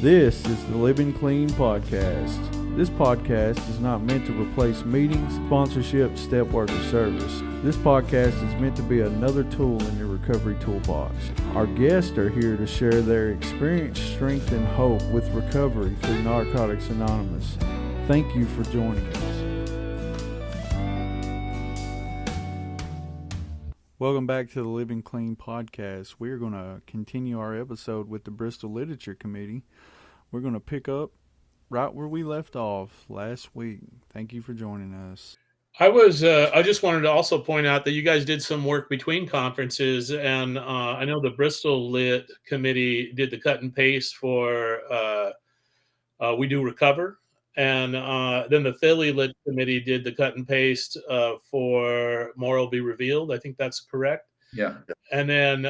This is the Living Clean Podcast. This podcast is not meant to replace meetings, sponsorship, step work, or service. This podcast is meant to be another tool in your recovery toolbox. Our guests are here to share their experience, strength, and hope with recovery through Narcotics Anonymous. Thank you for joining us. Welcome back to the Living Clean Podcast. We're going to continue our episode with the Bristol Literature Committee. We're going to pick up right where we left off last week. Thank you for joining us. I just wanted to also point out that you guys did some work between conferences, and I know the Bristol Lit Committee did the cut and paste for We Do Recover, and then the Philly Lit Committee did the cut and paste for More Will Be Revealed. I think that's correct. Yeah. And then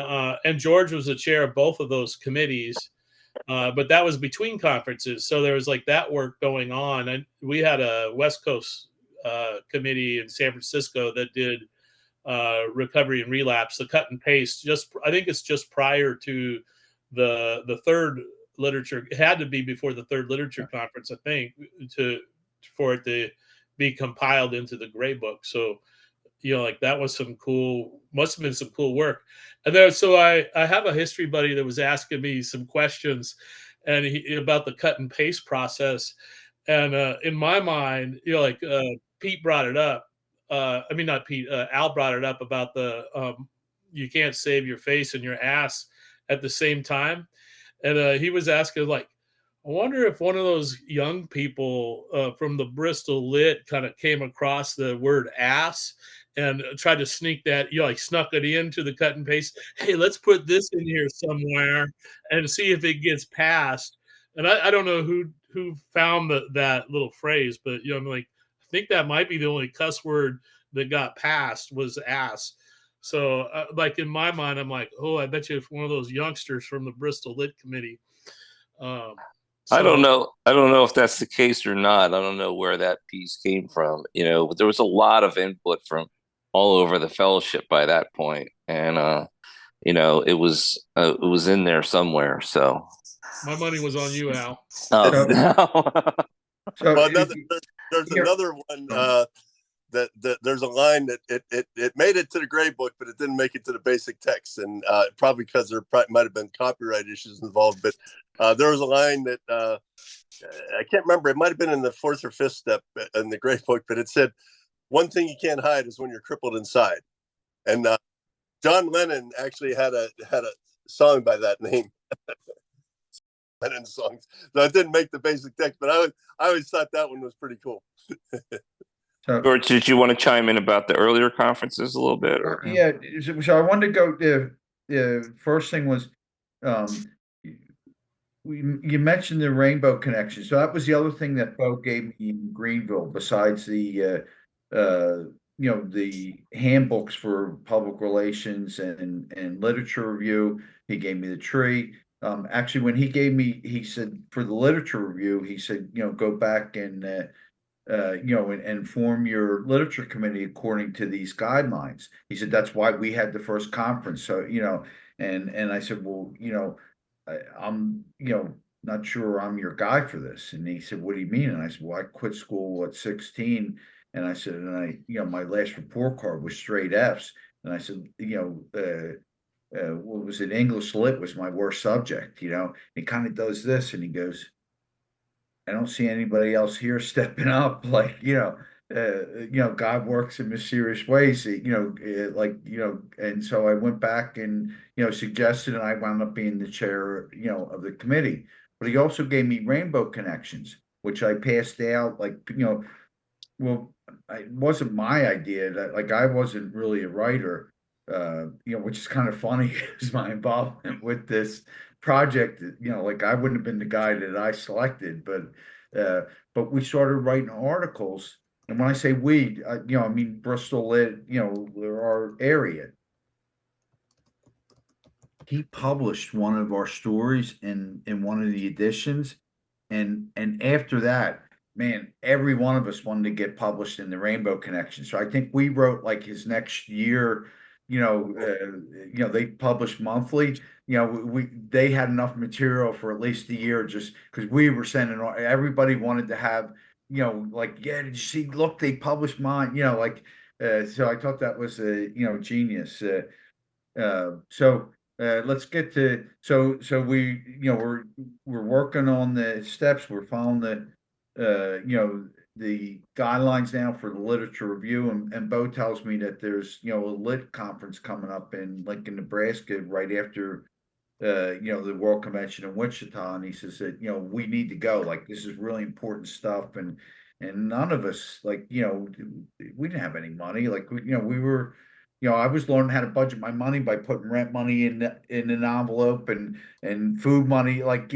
and George was the chair of both of those committees, but that was between conferences, so there was like that work going on, and we had a West Coast committee in San Francisco that did recovery and relapse, the cut and paste. I think it's just prior to the third literature. It had to be before the third literature conference, I think, for it to be compiled into the gray book. So, like that was must have been some cool work. And then, so I have a history buddy that was asking me some questions and about the cut and paste process. And in my mind, Pete brought it up. Not Pete, Al brought it up about you can't save your face and your ass at the same time. And he was asking, I wonder if one of those young people from the Bristol Lit kind of came across the word ass and tried to sneak that, snuck it into the cut and paste. Hey, let's put this in here somewhere and see if it gets passed. And I don't know who found that little phrase, but I think that might be the only cuss word that got passed was ass. So in my mind, I'm like, oh, I bet you if one of those youngsters from the Bristol Lit Committee. I don't know if that's the case or not. I don't know where that piece came from, but there was a lot of input from all over the fellowship by that point. And, it was in there somewhere. So my money was on you, Al. There's another one that there's a line that it made it to the gray book, but it didn't make it to the basic text, and probably because there might have been copyright issues involved. But there was a line that I can't remember. It might have been in the fourth or fifth step in the gray book, but it said, "One thing you can't hide is when you're crippled inside." And John Lennon actually had a song by that name. Lennon songs. So it didn't make the basic text, but I always thought that one was pretty cool. George, did you want to chime in about the earlier conferences a little bit? Or? Yeah, so I wanted to go. The first thing was, you mentioned the Rainbow Connection. So that was the other thing that Bo gave me in Greenville, besides the the handbooks for public relations and literature review. He gave me the tree. Actually, when he said for the literature review, he said, go back and and form your literature committee according to these guidelines. He said that's why we had the first conference. So and I said, well, I'm not sure I'm your guy for this. And he said, what do you mean? And I said, well, I quit school at 16, and I said, and my last report card was straight Fs. And I said, what was it? English Lit was my worst subject. He kind of does this, and he goes, I don't see anybody else here stepping up. God works in mysterious ways, and so I went back and, suggested, and I wound up being the chair, of the committee. But he also gave me Rainbow Connections, which I passed out, well, it wasn't my idea that, I wasn't really a writer, which is kind of funny is my involvement with this project. I wouldn't have been the guy that I selected, but we started writing articles. And when I say we, I mean Bristol Lit, our area. He published one of our stories in one of the editions, and after that, man, every one of us wanted to get published in the Rainbow Connection. So I think we wrote his next year they published monthly. They had enough material for at least a year, just because we were sending. Everybody wanted to have, like, yeah, did you see? Look, they published mine. So I thought that was genius. Let's get to we're working on the steps. We're following the guidelines now for the literature review, and Bo tells me that there's a lit conference coming up in Lincoln, Nebraska, right after the World Convention in Wichita, and he says that we need to go. Like, this is really important stuff, and none of us, like, we didn't have any money. Like, we were. I was learning how to budget my money by putting rent money in an envelope and food money, I was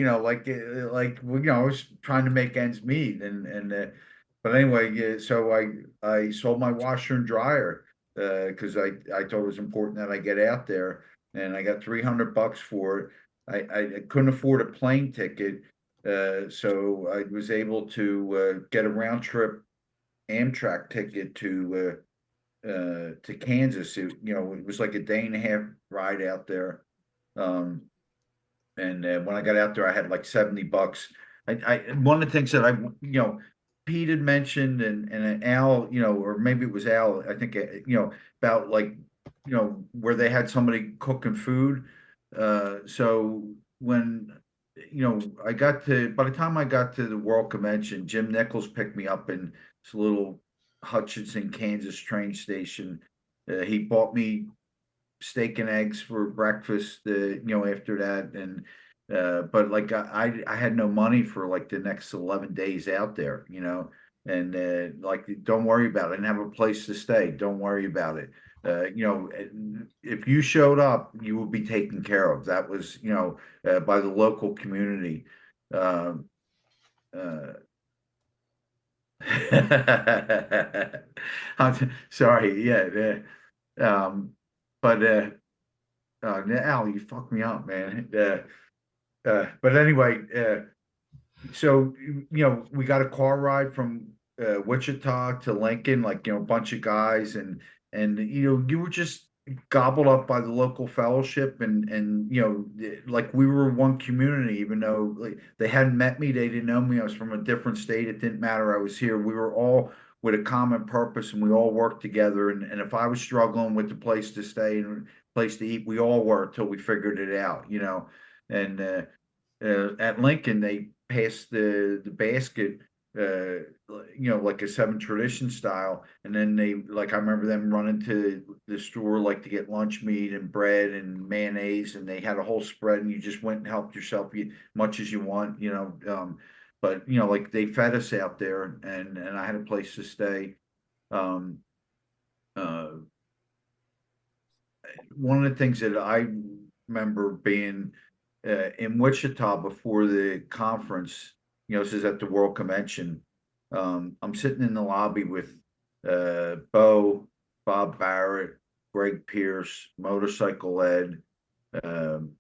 trying to make ends meet, but anyway, yeah. So I sold my washer and dryer because I thought it was important that I get out there, and I got $300 for it. I couldn't afford a plane ticket, so I was able to get a round trip Amtrak ticket to Kansas. It was like a day and a half ride out there. And when I got out there, I had like $70. One of the things that Pete had mentioned, and Al, or maybe it was Al, I think, about, like, where they had somebody cooking food. So when by the time I got to the World Convention, Jim Nichols picked me up in this little Hutchinson, Kansas train station. He bought me steak and eggs for breakfast, after that. And but like I had no money for like the next 11 days out there, and like, don't worry about it. I didn't have a place to stay. Don't worry about it. If you showed up, you would be taken care of. That was, by the local community. Uh, uh, I'm sorry. Yeah. But Al, you fucked me up, man. But anyway, so we got a car ride from Wichita to Lincoln, like, a bunch of guys, and you were just gobbled up by the local fellowship, and like, we were one community. Even though, like, they hadn't met me, they didn't know me, I was from a different state, it didn't matter, I was here. We were all with a common purpose, and we all worked together. And if I was struggling with the place to stay and place to eat, we all were, till we figured it out. And at Lincoln, they passed the basket, like a Seven Tradition style, and then I remember them running to the store, like, to get lunch meat and bread and mayonnaise, and they had a whole spread, and you just went and helped yourself, eat much as you want. But like, they fed us out there, and I had a place to stay. Um, uh, One of the things that I remember being in Wichita before the conference, this is at the World Convention. I'm sitting in the lobby with Bo, Bob Barrett, Greg Pierce, Motorcycle Ed, um,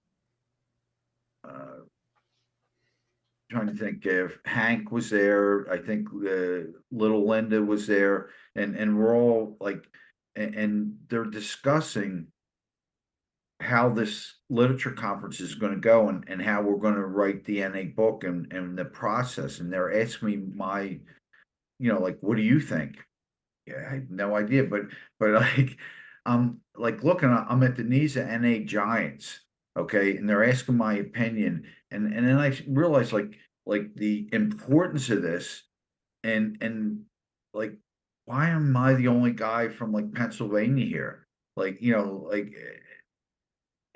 trying to think if Hank was there. I think little Linda was there, and we're all like, and they're discussing how this literature conference is going to go, and how we're going to write the NA book, and the process. And they're asking me like, what do you think? Yeah, I have no idea, but like, like, looking, I'm at the knees of NA giants, okay, and they're asking my opinion, and then I realized, like the importance of this, and like, why am I the only guy from, like, Pennsylvania here? Like, like,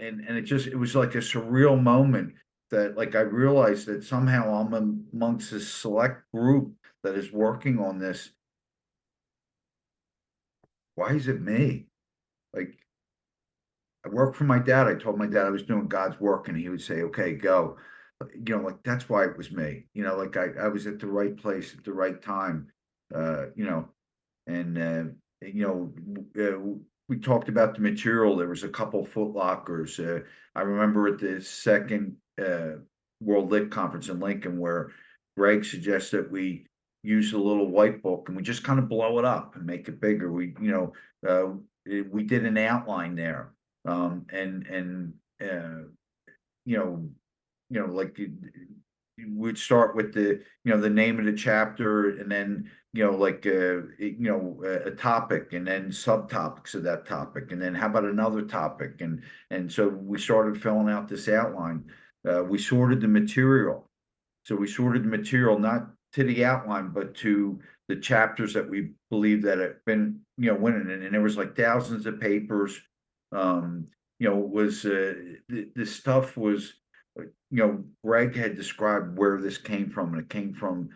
and it was like a surreal moment, that, like, I realized that somehow I'm amongst this select group that is working on this. Why is it me? Like, I worked for my dad. I told my dad I was doing God's work, and he would say, "Okay, go." Like, that's why it was me. Like, I was at the right place at the right time. And we talked about the material. There was a couple Foot Lockers. I remember at the second World Lit Conference in Lincoln, where Greg suggested we use a little white book, and we just kind of blow it up and make it bigger. We we did an outline there, and you know, like we'd start with the name of the chapter, and then like a topic, and then subtopics of that topic, and then how about another topic, and so we started filling out this outline. We sorted the material, so we sorted the material not to the outline, but to the chapters that we believe that have been winning, and there was like thousands of papers. It was the stuff was Greg had described where this came from, and it came from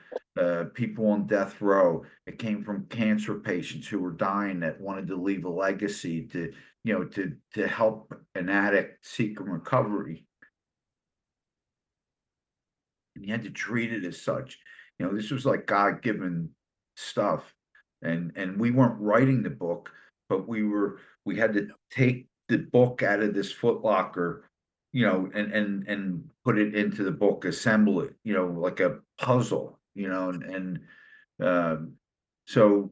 people on death row. It came from cancer patients who were dying that wanted to leave a legacy to, to help an addict seek recovery. And you had to treat it as such. This was like God-given stuff. And we weren't writing the book, but we had to take the book out of this footlocker, and put it into the book, assemble it, like a puzzle, so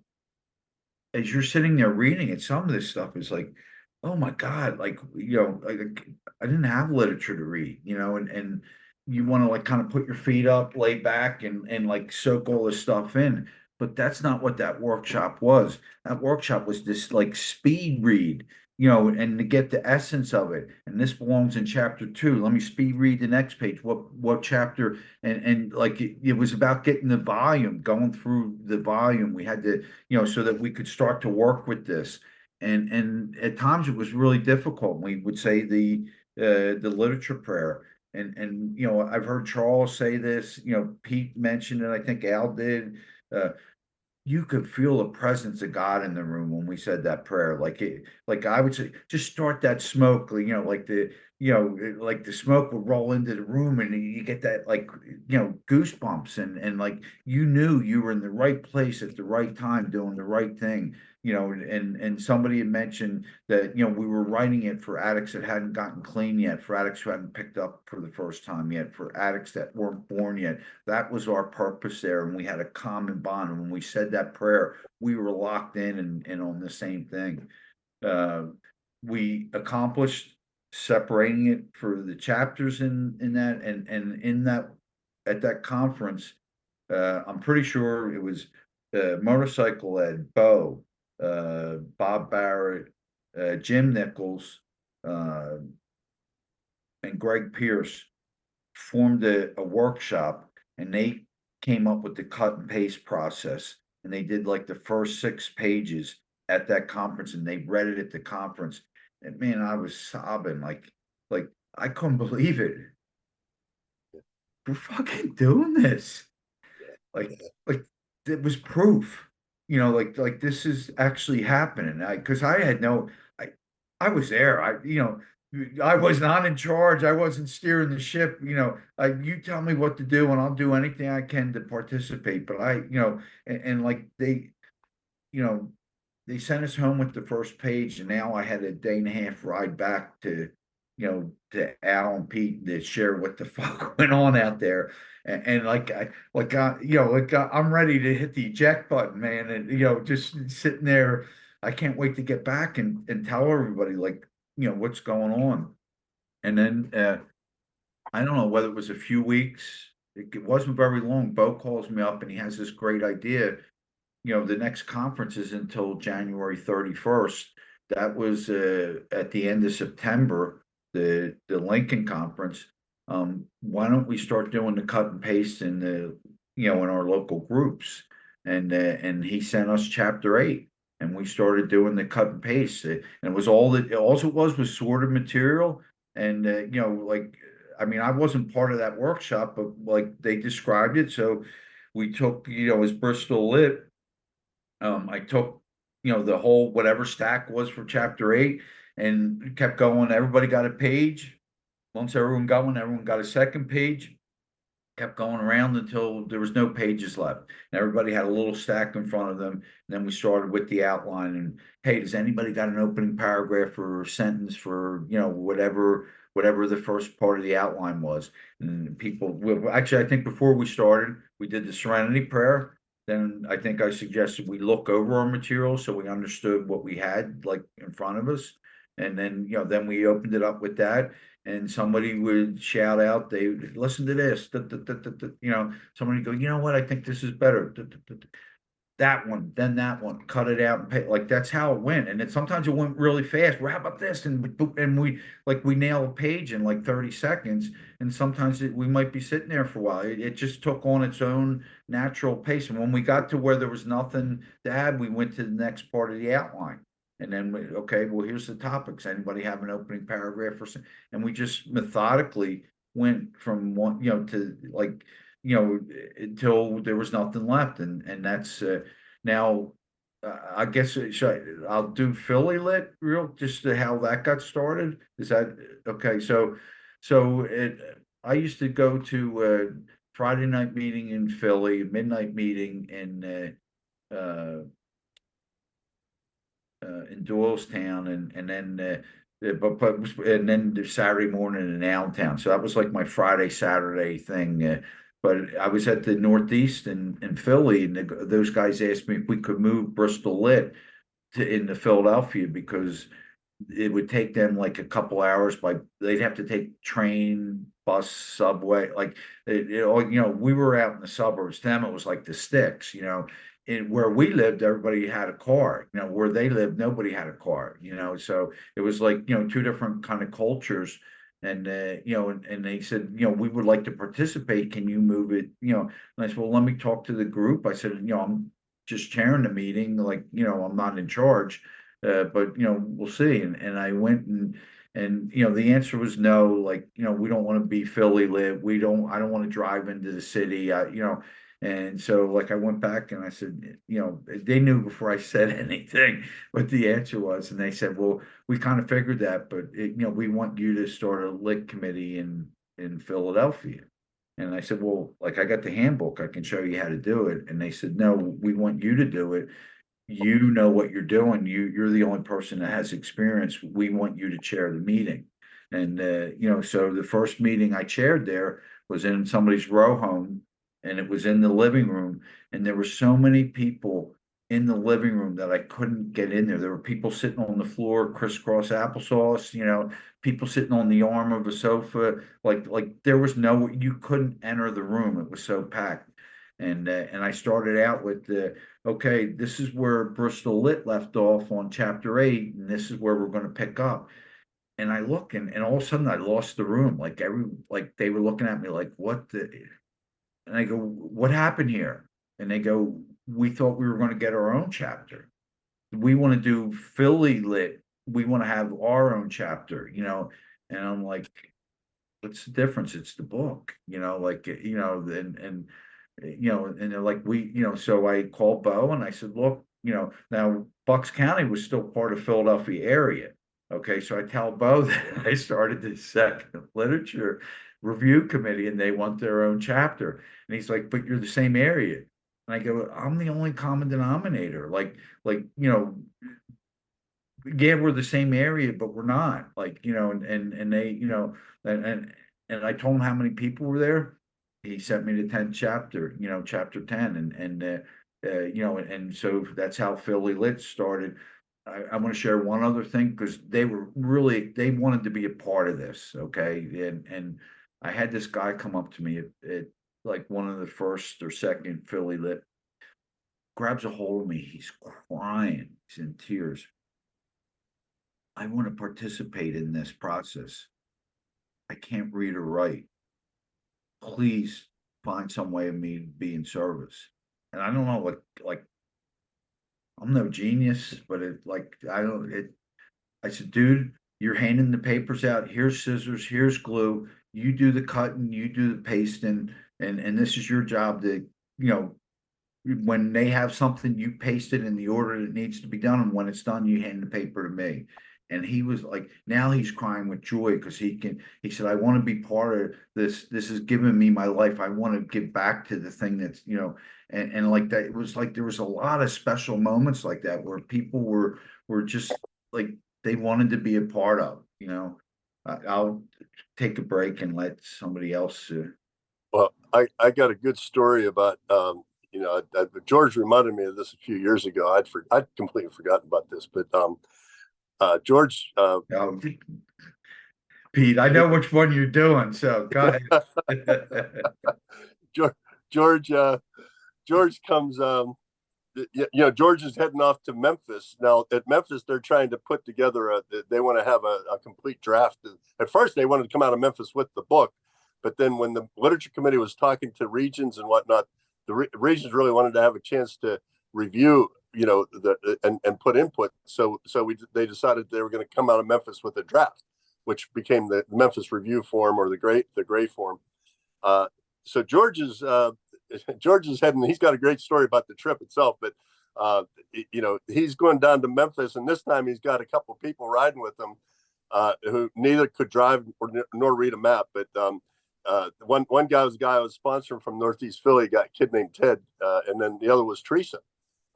as you're sitting there reading it, some of this stuff is like, oh my God, like, like I didn't have literature to read, and you want to like kind of put your feet up, lay back and like soak all this stuff in. But that's not what that workshop was. That workshop was this like speed read, and to get the essence of it. And this belongs in chapter 2. Let me speed read the next page. What chapter? And like it was about getting the volume, going through the volume. We had to, so that we could start to work with this. And at times it was really difficult. We would say the literature prayer. And I've heard Charles say this, Pete mentioned it, I think Al did. You could feel the presence of God in the room when we said that prayer. Like I would say, just start that smoke, like the smoke would roll into the room, and you get that like goosebumps, and like you knew you were in the right place at the right time doing the right thing. And somebody had mentioned that we were writing it for addicts that hadn't gotten clean yet, for addicts who hadn't picked up for the first time yet, for addicts that weren't born yet. That was our purpose there, and we had a common bond. And when we said that prayer, we were locked in and on the same thing. We accomplished separating it for the chapters in that, and in that, at that conference, I'm pretty sure it was Motorcycle Ed, Bo, Bob Barrett, Jim Nichols, and Greg Pierce formed a workshop, and they came up with the cut and paste process, and they did like the first 6 pages at that conference, and they read it at the conference. And man, I was sobbing like I couldn't believe it. We're fucking doing this. Like it was proof, like this is actually happening. Because I had no, I was there. I was not in charge. I wasn't steering the ship. You tell me what to do, and I'll do anything I can to participate. But and like you know, they sent us home with the first page, and now I had a day and a half ride back to Al and Pete to share what the fuck went on out there. And I'm ready to hit the eject button, man. And, just sitting there, I can't wait to get back and tell everybody, like, what's going on. And then, I don't know whether it was a few weeks, it wasn't very long. Bo calls me up and he has this great idea. The next conference is until January 31st. That was at the end of September, the Lincoln conference. Why don't we start doing the cut and paste in in our local groups? And he sent us chapter 8, and we started doing the cut and paste. And it was all it was sorted material. And like, I mean, I wasn't part of that workshop, but like they described it. So we took, as Bristol lit. I took, the whole whatever stack was for chapter 8 and kept going. Everybody got a page. Once everyone got one, everyone got a second page. Kept going around until there was no pages left. And everybody had a little stack in front of them. And then we started with the outline. And hey, does anybody got an opening paragraph or sentence for, whatever the first part of the outline was? And people, actually, I think before we started, we did the Serenity Prayer. then I think I suggested we look over our materials so we understood what we had like in front of us. And then, then we opened it up with that, and somebody would shout out, they would listen to this, somebody would go, you know what, I think this is better. That one, then that one, cut it out and pay. Like that's how it went. And then sometimes it went really fast. Well, how about this? And we nail a page in like 30 seconds. And sometimes we might be sitting there for a while. It just took on its own natural pace. And when we got to where there was nothing to add, we went to the next part of the outline. And then okay, well, here's the topics. Anybody have an opening paragraph or something? And we just methodically went from one, to like, until there was nothing left, and that's now. I guess I'll do Philly Lit real just to how that got started. Is that okay? I used to go to Friday night meeting in Philly, midnight meeting in Doylestown, and then and then the Saturday morning in Allentown. So that was like my Friday Saturday thing. But I was at the Northeast in Philly, and those guys asked me if we could move Bristol Lit into Philadelphia because it would take them like a couple hours they'd have to take train, bus, subway. Like we were out in the suburbs. To them, it was like the sticks. Where we lived, everybody had a car. Where they lived, nobody had a car. So it was like two different kind of cultures. And and they said, we would like to participate. Can you move it? And I said, well, let me talk to the group. I said, I'm just chairing the meeting, like I'm not in charge. But we'll see. And I went and the answer was no. Like we don't want to be Philly Lit. I don't want to drive into the city. And so like I went back and I said, they knew before I said anything what the answer was, and they said, well, we kind of figured that, but we want you to start a lit committee in Philadelphia. And I said, well, like I got the handbook, I can show you how to do it. And they said, no, we want you to do it. You know what you're doing. You're the only person that has experience. We want you to chair the meeting. And so the first meeting I chaired there was in somebody's row home, and it was in the living room, and there were so many people in the living room that I couldn't get in there. There were people sitting on the floor, crisscross applesauce, people sitting on the arm of a sofa, like there was you couldn't enter the room. It was so packed. And I started out with okay, this is where Bristol Lit left off on chapter 8, and this is where we're going to pick up. And I look, and all of a sudden I lost the room. Like they were looking at me like, what the? And I go, what happened here? And they go, we thought we were going to get our own chapter. We want to do Philly Lit. We want to have our own chapter, And I'm like, what's the difference? It's the book, and they're like, so I called Bo and I said, look, now Bucks County was still part of Philadelphia area. Okay, so I tell Bo that I started the second literature review committee and they want their own chapter. And he's like, but you're the same area. And I go, I'm the only common denominator. Yeah, we're the same area, but we're not. And they, and I told him how many people were there. He sent me the 10th chapter, chapter 10, and so that's how Philly Lit started. I want to share one other thing because they wanted to be a part of this, okay? And I had this guy come up to me at like one of the first or second Philly Lit, grabs a hold of me, he's crying, he's in tears. I want to participate in this process. I can't read or write. Please find some way of me to be in service. And I don't know, like I'm no genius, but I said, dude, you're handing the papers out. Here's scissors, here's glue. You do the cutting, you do the pasting, and this is your job to, when they have something, you paste it in the order that needs to be done. And when it's done, you hand the paper to me. And he was like, now he's crying with joy because he said, I want to be part of this. This has given me my life. I want to give back to the thing that's, and like that. It was like there was a lot of special moments like that where people were just like they wanted to be a part of, I'll take a break and let somebody else. Well, I got a good story about George reminded me of this a few years ago. I'd completely forgotten about this, but George. Pete, I know which one you're doing, so go ahead. George, George comes. George is heading off to Memphis. Now at Memphis, they're trying to put together they want to have a complete draft. At first, they wanted to come out of Memphis with the book, but then when the literature committee was talking to regions and whatnot, the regions really wanted to have a chance to review, and put input. So they decided they were going to come out of Memphis with a draft, which became the Memphis Review form or the Gray form. So George is heading. He's got a great story about the trip itself, but he's going down to Memphis, and this time he's got a couple of people riding with him who neither could drive nor read a map. But one guy was a guy I was sponsoring from Northeast Philly, a kid named Ted, and then the other was Teresa.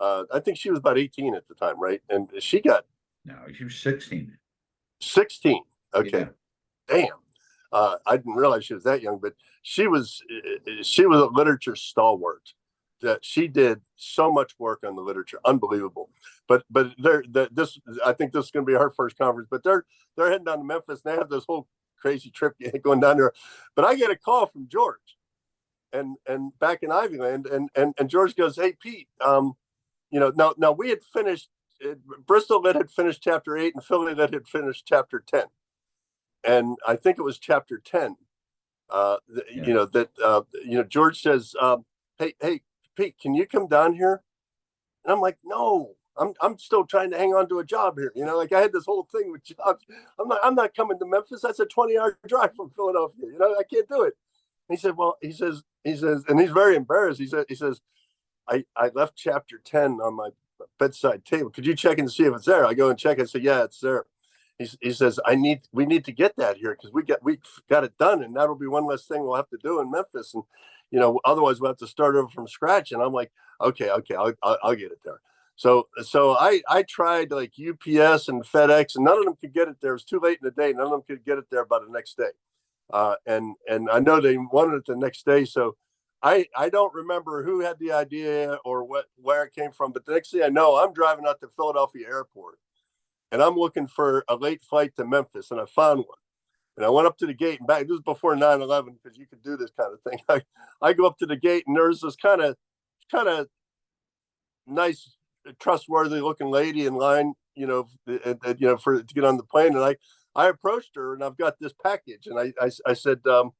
I think she was about 18 at the time, right? And she was 16. 16. Okay. Yeah. Damn. I didn't realize she was that young, but she was a literature stalwart. That she did so much work on the literature, unbelievable. But I think this is going to be her first conference. But they're heading down to Memphis, and they have this whole crazy trip going down there. But I get a call from George, and back in Ivyland, and George goes, "Hey Pete, now we had finished Bristol Lit had finished chapter 8, and Philly Lit had finished chapter 10." And I think it was chapter 10. George says, "Hey, Pete, can you come down here?" And I'm like, "No, I'm still trying to hang on to a job here. Like I had this whole thing with jobs. I'm not coming to Memphis. That's a 20-hour drive from Philadelphia. I can't do it." And he said, "Well," he says, and he's very embarrassed. He says, I left chapter 10 on my bedside table. Could you check and see if it's there?" I go and check. I say, "Yeah, it's there." He says, we need to get that here because we got it done, and that'll be one less thing we'll have to do in Memphis, and otherwise we'll have to start over from scratch. And I'm like, okay, I'll get it there. So I tried like UPS and FedEx, and none of them could get it there. It was too late in the day. None of them could get it there by the next day, and I know they wanted it the next day. So I don't remember who had the idea or where it came from, but the next thing I know, I'm driving out to Philadelphia Airport. And I'm looking for a late flight to Memphis, and I found one. And I went up to the gate and back. This was before 9/11 because you could do this kind of thing. I go up to the gate, and there's this kind of nice, trustworthy looking lady in line, to get on the plane. And I approached her, and I've got this package, and I said, could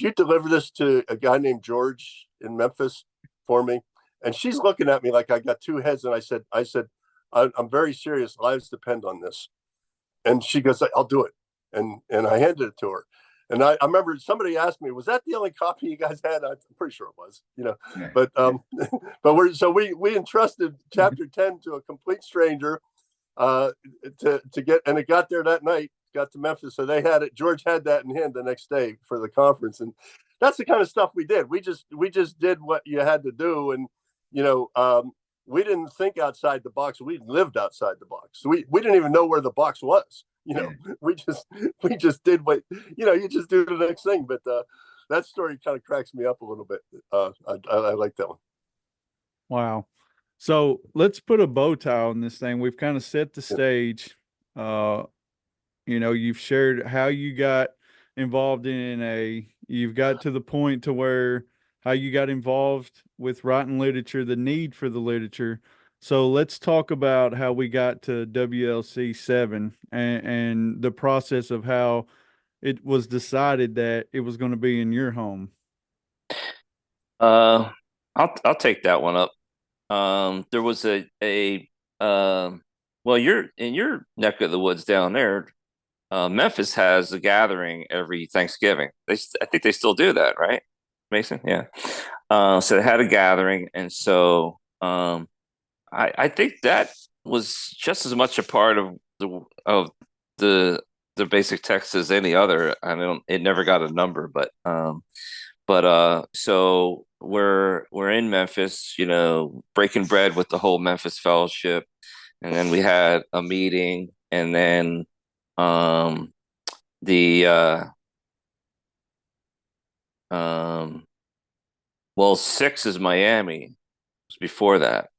you deliver this to a guy named George in Memphis for me? And she's looking at me like I got two heads, and I said. I'm very serious. Lives depend on this. And she goes, "I'll do it." And I handed it to her. And I remember somebody asked me, "Was that the only copy you guys had?" I'm pretty sure it was, Yeah. But we entrusted chapter 10 to a complete stranger to get, and it got there that night, got to Memphis. So they had it. George had that in hand the next day for the conference. And that's the kind of stuff we did. We just did what you had to do. And, we didn't think outside the box. We lived outside the box. We didn't even know where the box was. We just did what, you just do the next thing. But that story kind of cracks me up a little bit. I like that one. Wow. So let's put a bow tie on this thing. We've kind of set the stage. You've shared how you got involved in NA. You've got to the point to where how you got involved with writing literature, the need for the literature. So let's talk about how we got to WLC 7 and the process of how it was decided that it was going to be in your home. I'll take that one up. There was you're in your neck of the woods down there. Memphis has a gathering every Thanksgiving. I think they still do that, right, Mason? Yeah. So they had a gathering, and so I think that was just as much a part of the basic text as any other. It never got a number, but so we're in Memphis, breaking bread with the whole Memphis Fellowship, and then we had a meeting, and then Well, 6 is Miami. It's before that,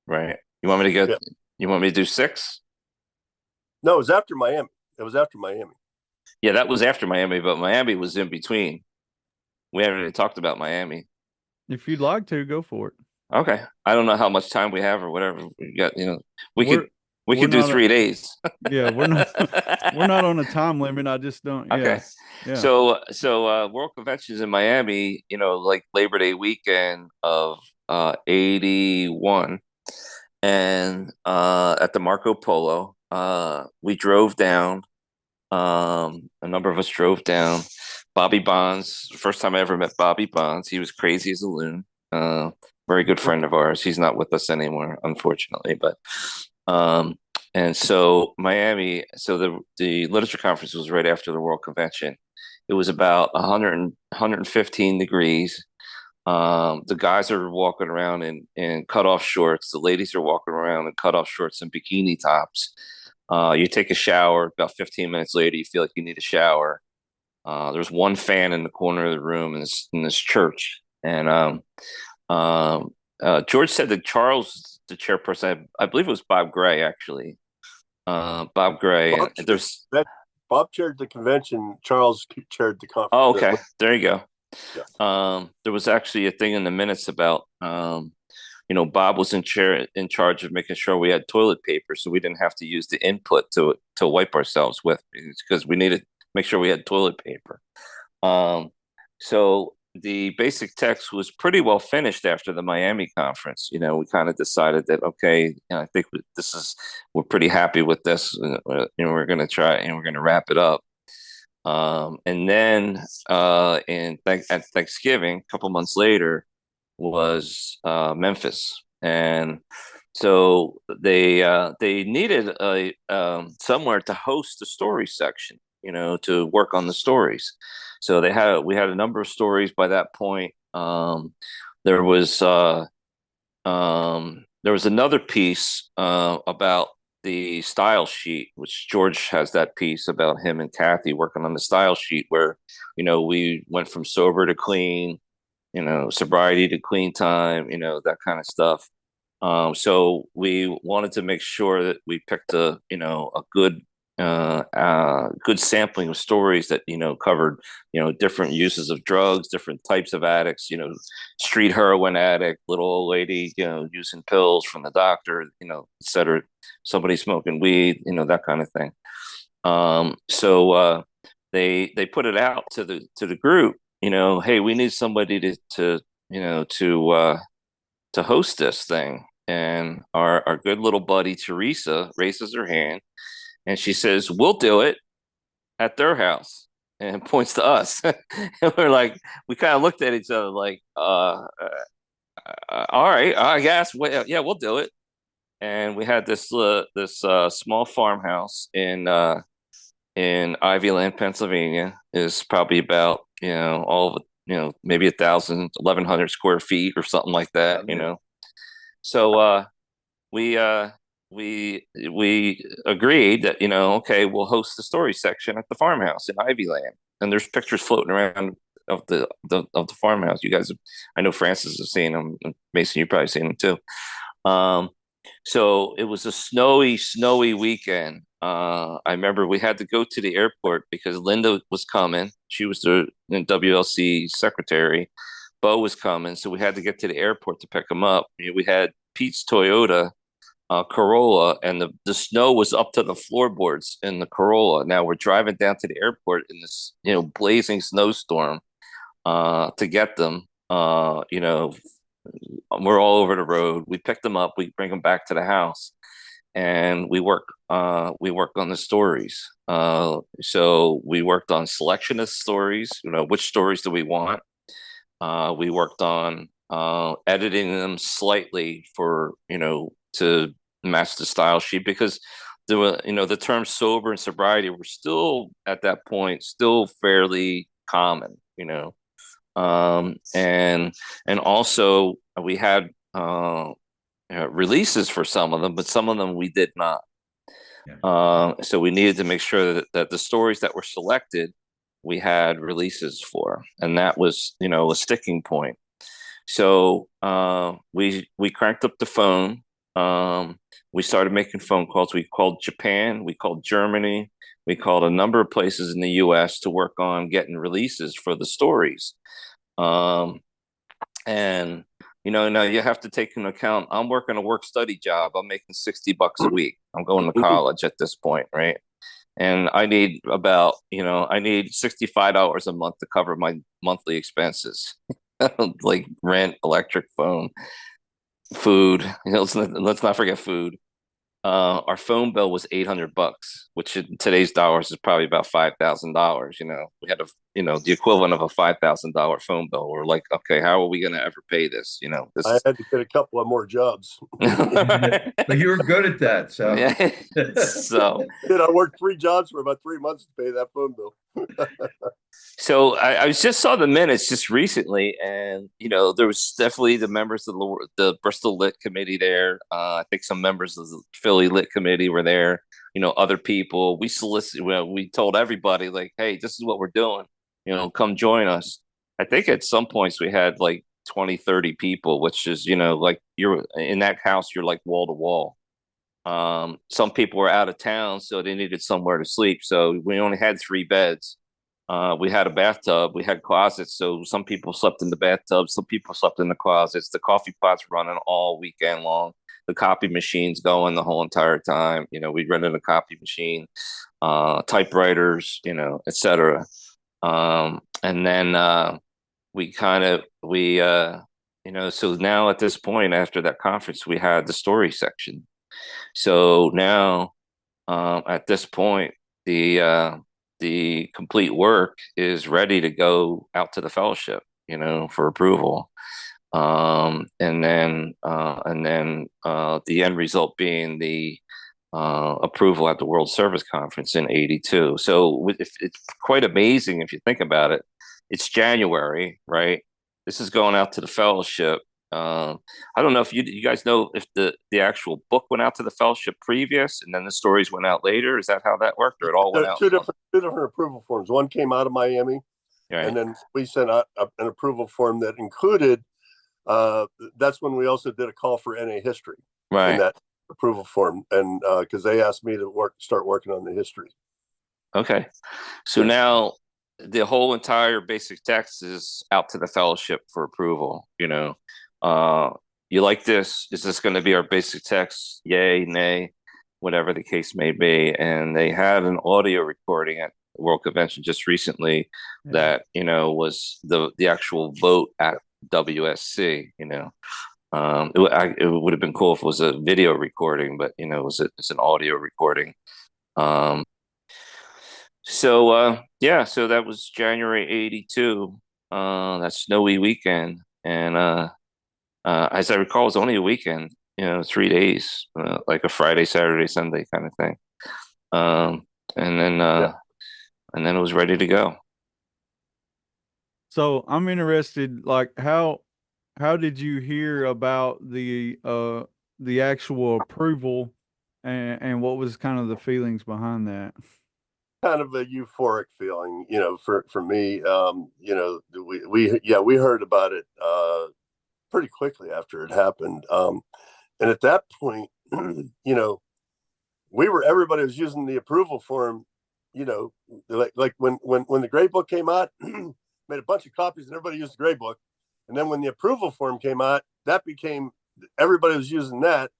right? You want me to go? Yeah. You want me to do 6? No, it was after Miami. It was after Miami. Yeah, that was after Miami, but Miami was in between. We haven't even talked about Miami. If you'd like to, go for it. Okay. I don't know how much time we have or whatever. We got, we We're- could do 3 days. Yeah, we're not on a time limit. I just don't. Okay. Yeah. So World Convention's in Miami, like Labor Day weekend of 81. And at the Marco Polo, we drove down. A number of us drove down. Bobby Bonds, first time I ever met Bobby Bonds. He was crazy as a loon. Very good friend of ours. He's not with us anymore, unfortunately. But and so Miami, so the literature conference was right after the World Convention. It was about 115 degrees. The guys are walking around in cutoff shorts. The ladies are walking around in cutoff shorts and bikini tops. You take a shower. About 15 minutes later, you feel like you need a shower. There's one fan in the corner of the room in this church, and George said that Charles, the chairperson, I believe it was Bob Gray, actually. Bob Gray. Bob chaired the convention. Charles chaired the conference. Oh, okay. There you go. Yeah. There was actually a thing in the minutes about, Bob was in charge of making sure we had toilet paper, so we didn't have to use the input to wipe ourselves with, because we needed to make sure we had toilet paper. So the basic text was pretty well finished after the Miami conference. We kind of decided that, okay, I think we're pretty happy with this. We're going to try and we're going to wrap it up. And then at Thanksgiving, a couple months later, was Memphis, and so they needed a somewhere to host the story section, to work on the stories. So we had a number of stories by that point. There was another piece about the style sheet, which George has that piece about him and Kathy working on the style sheet, where we went from sober to clean, sobriety to clean time, that kind of stuff. So we wanted to make sure that we picked a good sampling of stories that covered different uses of drugs, different types of addicts, street heroin addict, little old lady using pills from the doctor, et cetera, somebody smoking weed, that kind of thing. So they put it out to the group, hey, we need somebody to host this thing. And our good little buddy Teresa raises her hand, and she says, "We'll do it at their house," and points to us. And we kind of looked at each other like, all right, I guess, well, yeah, we'll do it. And we had this small farmhouse in Ivyland, Pennsylvania. Is probably about all of maybe 1,100 square feet or something like that. So we agreed that okay, we'll host the story section at the farmhouse in Ivyland, and there's pictures floating around of the farmhouse. You guys, I know Francis has seen them. Mason, you've probably seen them too. So it was a snowy weekend. I remember we had to go to the airport because Linda was coming. She was the WLC secretary. Bo was coming, so we had to get to the airport to pick him up. We had Pete's Toyota Corolla, and the snow was up to the floorboards in the Corolla. Now we're driving down to the airport in this blazing snowstorm to get them. We're all over the road. We pick them up, we bring them back to the house, and we work on the stories. So we worked on selection of stories. Which stories do we want? We worked on editing them slightly for to match the style sheet, because the terms sober and sobriety were still at that point still fairly common. And also we had releases for some of them, but some of them we did not. Yeah. So we needed to make sure that the stories that were selected, we had releases for, and that was a sticking point. So we cranked up the phone. We started making phone calls. We called Japan, we called Germany, we called a number of places in the U.S. to work on getting releases for the stories. And now you have to take into account. I'm working a work-study job. I'm making $60 a week. I'm going to college at this point, right? And I need I need $65 a month to cover my monthly expenses, like rent, electric, phone, food. Let's not forget food. Our phone bill was $800, which in today's dollars is probably about $5,000. We had the equivalent of a $5,000 phone bill. We're like, okay, how are we going to ever pay this? I had to get a couple of more jobs. But you were good at that, so. Yeah. So I worked 3 jobs for about 3 months to pay that phone bill. So I just saw the minutes just recently, and there was definitely the members of the Bristol Lit Committee there. I think some members of the Philly Lit Committee were there. Other people. We solicited. We told everybody like, "Hey, this is what we're doing. Come join us." I think at some points we had like 20, 30 people, which is like you're in that house, you're like wall to wall. Some people were out of town, so they needed somewhere to sleep. So we only had 3 beds. We had a bathtub, we had closets, so some people slept in the bathtub, some people slept in the closets. The coffee pot's running all weekend long. The copy machine's going the whole entire time. We rented a copy machine, typewriters, etc. And then so now at this point, after that conference, we had the story section. So now, at this point, the complete work is ready to go out to the fellowship, for approval. And then the end result being the approval at the World Service Conference in '82. So it's quite amazing if you think about it. It's January, right? This is going out to the fellowship. I don't know if you guys know if the actual book went out to the fellowship previous and then the stories went out later. Is that how that worked, or it all went out? Two different approval forms. One came out of Miami, right, and then we sent out an approval form that included. That's when we also did a call for NA history, right, in that approval form, and because they asked me to start working on the history. Okay, so now the whole entire basic text is out to the fellowship for approval. You like this? Is this going to be our basic text? Yay, nay, whatever the case may be. And they had an audio recording at the World Convention just recently that was the actual vote at WSC. It would have been cool if it was a video recording, but it's an audio recording. So that was January '82. That snowy weekend, and as I recall, it was only a weekend. 3 days, like a Friday, Saturday, Sunday kind of thing. And then it was ready to go. So I'm interested, like how did you hear about the actual approval, and what was kind of the feelings behind that? Kind of a euphoric feeling, for me. We heard about it pretty quickly after it happened, and at that point, everybody was using the approval form, like when the Gray Book came out, made a bunch of copies and everybody used the Gray Book, and then when the approval form came out, that became everybody was using that.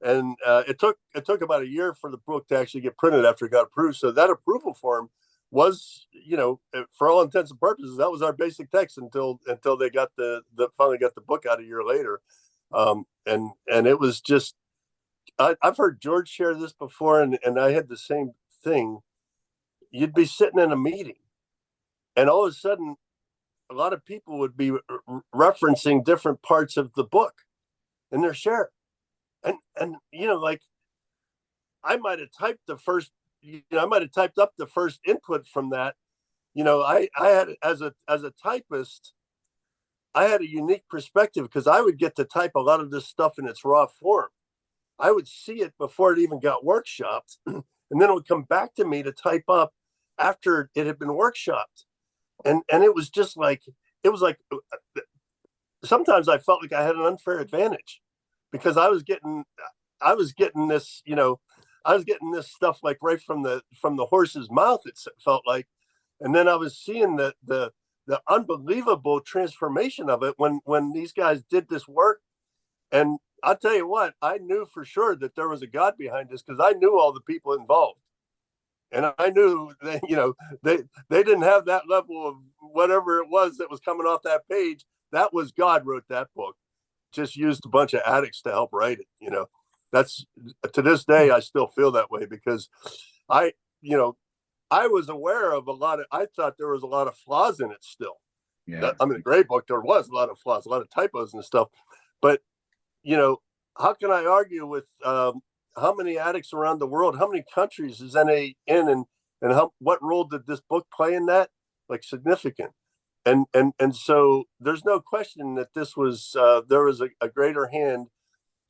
And it took about a year for the book to actually get printed after it got approved. So that approval form was, for all intents and purposes, that was our basic text until they got finally got the book out a year later. And it was just, I've heard George share this before, and I had the same thing. You'd be sitting in a meeting, and all of a sudden, a lot of people would be referencing different parts of the book in their share. And like I might have typed I might have typed up the first input from that. I had as a typist, I had a unique perspective because I would get to type a lot of this stuff in its raw form. I would see it before it even got workshopped, and then it would come back to me to type up after it had been workshopped. And it was just like, it was like sometimes I felt like I had an unfair advantage because I was getting this, I was getting this stuff like right from the horse's mouth. It felt like, and then I was seeing the unbelievable transformation of it when these guys did this work. And I'll tell you what, I knew for sure that there was a God behind this because I knew all the people involved. And I knew they, they didn't have that level of whatever it was that was coming off that page. That was God wrote that book. Just used a bunch of addicts to help write it. That's, to this day I still feel that way because I I was aware of I thought there was a lot of flaws in it still. Yeah. I mean, the great book, there was a lot of flaws, a lot of typos and stuff. But, how can I argue with how many addicts around the world, how many countries is NA in, and what role did this book play in that? Like, significant. And so there's no question that this was, there was a greater hand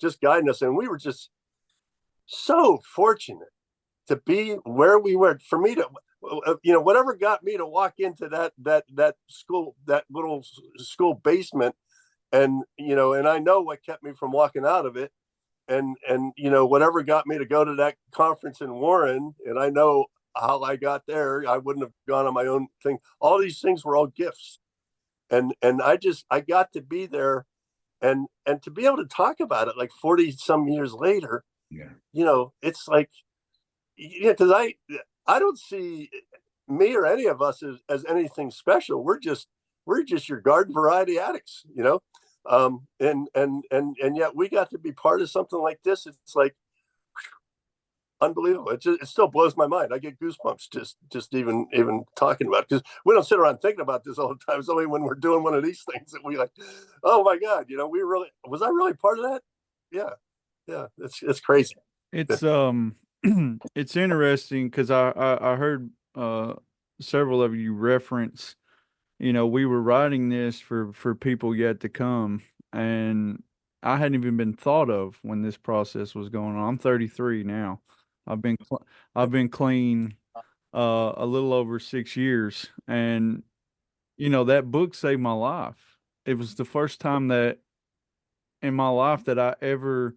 just guiding us. And we were just so fortunate to be where we were. For me to, whatever got me to walk into that school, that little school basement, and I know what kept me from walking out of it, and whatever got me to go to that conference in Warren, and I know how I got there. I wouldn't have gone on my own thing. All these things were all gifts, and I got to be there, and to be able to talk about it like 40 some years later. Yeah. It's like, because I don't see me or any of us as anything special. We're just your garden variety addicts, and yet we got to be part of something like this. It's like unbelievable. It still blows my mind. I get goosebumps just even talking about it, because we don't sit around thinking about this all the time. It's only when we're doing one of these things that we like, oh my God, was I really part of that? Yeah. It's crazy. It's it's interesting because I heard several of you reference, we were writing this for people yet to come, and I hadn't even been thought of when this process was going on. I'm 33 now. I've been clean a little over 6 years, and that book saved my life. It was the first time that in my life that I ever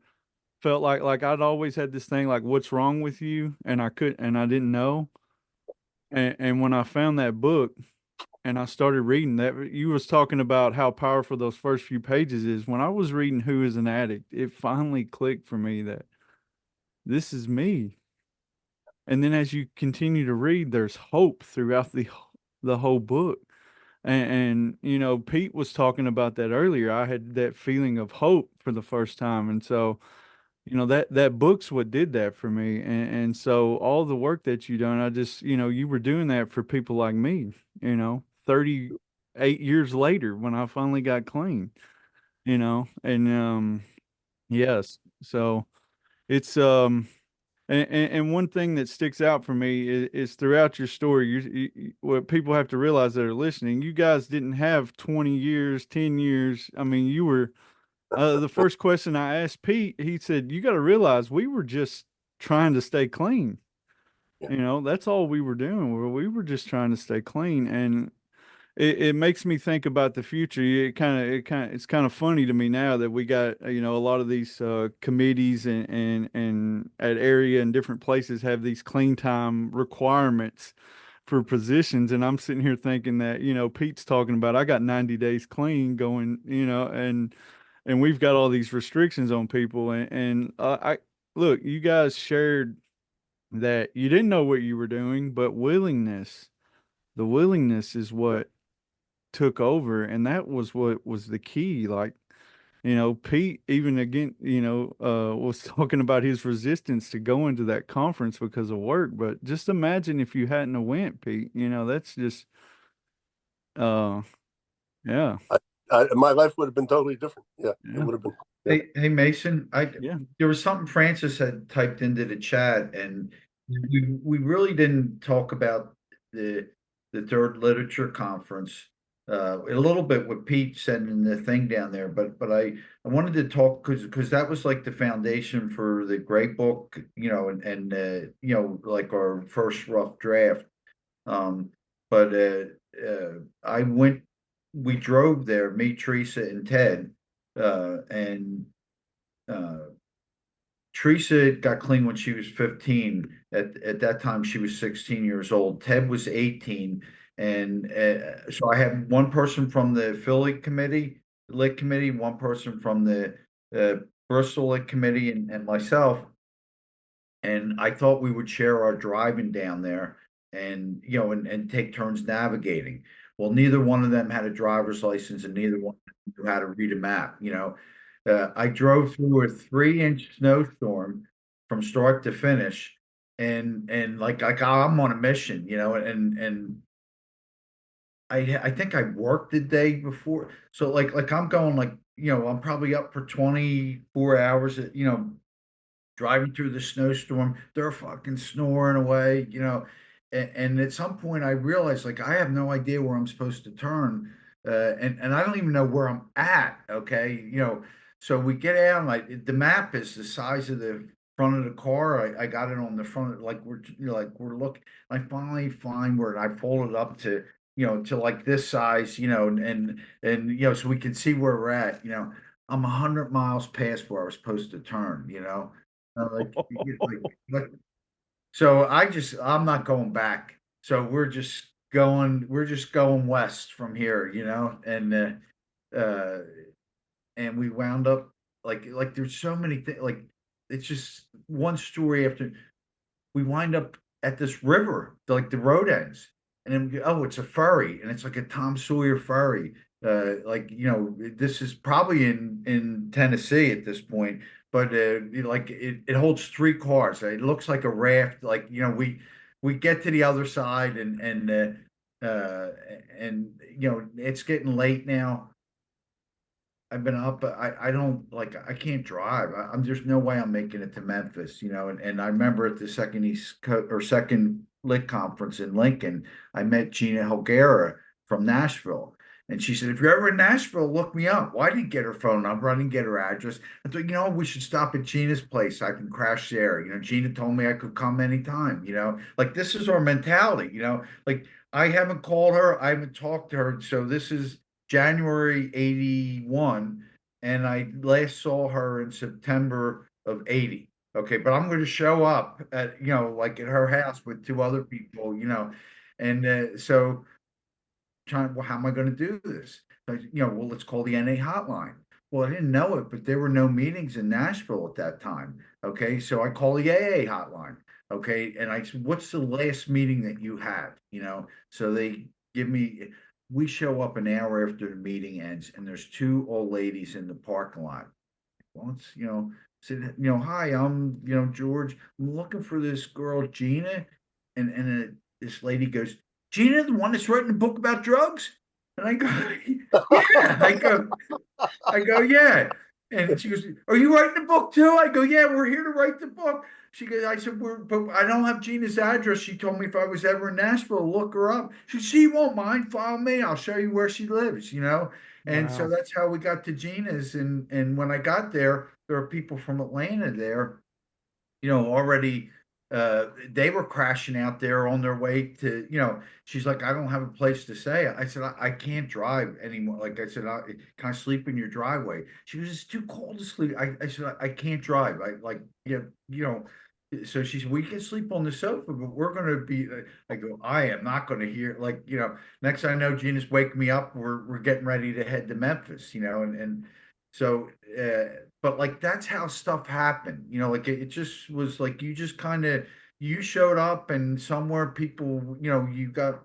felt like I'd always had this thing like, what's wrong with you? And I didn't know. And when I found that book and I started reading that, you was talking about how powerful those first few pages is. When I was reading Who is an Addict, it finally clicked for me that this is me. And then as you continue to read, there's hope throughout the whole book. And Pete was talking about that earlier. I had that feeling of hope for the first time. And so, that book's what did that for me. And so all the work that you done, I just, you were doing that for people like me, 38 years later when I finally got clean, and yes. So it's and one thing that sticks out for me is throughout your story, what people have to realize that are listening, you guys didn't have 20 years, 10 years. I mean, you were the first question I asked Pete, he said, "You got to realize we were just trying to stay clean. That's all we were doing. We were just trying to stay clean." And it makes me think about the future. It's kind of funny to me now that we got a lot of these committees and at area and different places have these clean time requirements for positions, and I'm sitting here thinking that Pete's talking about I got 90 days clean going, and we've got all these restrictions on people, and I look, you guys shared that you didn't know what you were doing, but the willingness is what took over, and that was what was the key. Like, Pete even again, was talking about his resistance to going to that conference because of work. But just imagine if you hadn't have went, Pete. That's just, yeah. My life would have been totally different. Yeah. It would have been. Yeah. Hey Mason, Yeah. there was something Francis had typed into the chat, and we really didn't talk about the third literature conference. A little bit what Pete said in the thing down there, but I wanted to talk because that was like the foundation for the great book, and like our first rough draft. But I went we drove there, me, Teresa, and Ted, and Teresa got clean when she was 15. At that time, she was 16 years old. Ted was 18. And so I had one person from the Philly committee, lit committee, one person from the Bristol lit committee, and myself. And I thought we would share our driving down there and, and take turns navigating. Well, neither one of them had a driver's license and neither one knew how to read a map. I drove through a 3-inch snowstorm from start to finish and like I'm on a mission, and I think I worked the day before. So like I'm going like, I'm probably up for 24 hours, driving through the snowstorm, they're fucking snoring away. And at some point I realized like I have no idea where I'm supposed to turn, and I don't even know where I'm at. Okay, so we get out, and the map is the size of the front of the car. I got it on the front, like we're looking. I finally find where I fold it up to to like this size, and so we can see where we're at. I'm 100 miles past where I was supposed to turn. Like, so I'm not going back. So we're just going west from here, uh, and we wound up like there's so many things, like it's just one story after we wind up at this river, like the road ends, and then oh, it's a ferry, and it's like a Tom Sawyer ferry. Like this is probably in Tennessee at this point, but like it holds 3 cars. It looks like a raft. Like we get to the other side, and it's getting late now. I've been up, but I don't like I can't drive. I'm there's no way I'm making it to Memphis, and I remember at the second lit conference in Lincoln, I met Gina Helguera from Nashville. And she said, if you're ever in Nashville, look me up. Well, I didn't get her phone number. I didn't get her address. I thought, we should stop at Gina's place. I can crash there. Gina told me I could come anytime, like this is our mentality, like I haven't called her. I haven't talked to her. So this is January 81, and I last saw her in September of 80. Okay, but I'm going to show up at, like at her house with 2 other people, and so trying, well, how am I going to do this? So, well, let's call the NA hotline. Well, I didn't know it, but there were no meetings in Nashville at that time. Okay, so I call the AA hotline. Okay, and I said, what's the last meeting that you had? So they give me, we show up an hour after the meeting ends, and there's 2 old ladies in the parking lot. Well, it's, said, hi, I'm, George. I'm looking for this girl, Gina. And this lady goes, Gina, the one that's writing a book about drugs? And I go, yeah. I go, yeah. And she goes, are you writing a book too? I go, yeah, we're here to write the book. She goes, I said, but I don't have Gina's address. She told me if I was ever in Nashville, look her up. She won't mind. Follow me. I'll show you where she lives, And so that's how we got to Gina's. And when I got there were people from Atlanta there, already they were crashing out there on their way to, she's like, I don't have a place to stay. I said, I can't drive anymore. Like I said, can I sleep in your driveway? She goes, it's too cold to sleep. I said, I can't drive. I like, so she said, we can sleep on the sofa, but we're going to be, I go, I am not going to hear, like, next thing I know, Gina's waking me up. We're getting ready to head to Memphis, and so, but like that's how stuff happened, like it just was like you just kind of you showed up and somewhere people, you got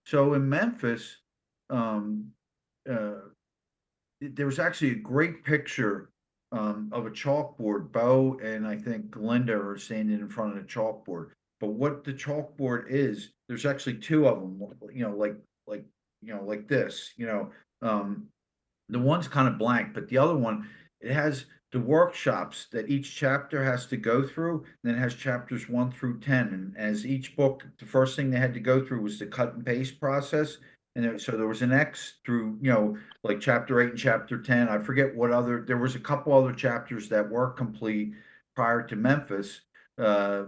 so in Memphis, um, uh, there was actually a great picture of a chalkboard. Bo and I think Linda are standing in front of the chalkboard. But what the chalkboard is, there's actually 2 of them, like like this, the one's kind of blank, but the other one, it has the workshops that each chapter has to go through, and then it has chapters 1 through 10. And as each book, the first thing they had to go through was the cut and paste process. And so there was an X through, like chapter 8 and chapter 10. I forget what there was a couple other chapters that were complete prior to Memphis. But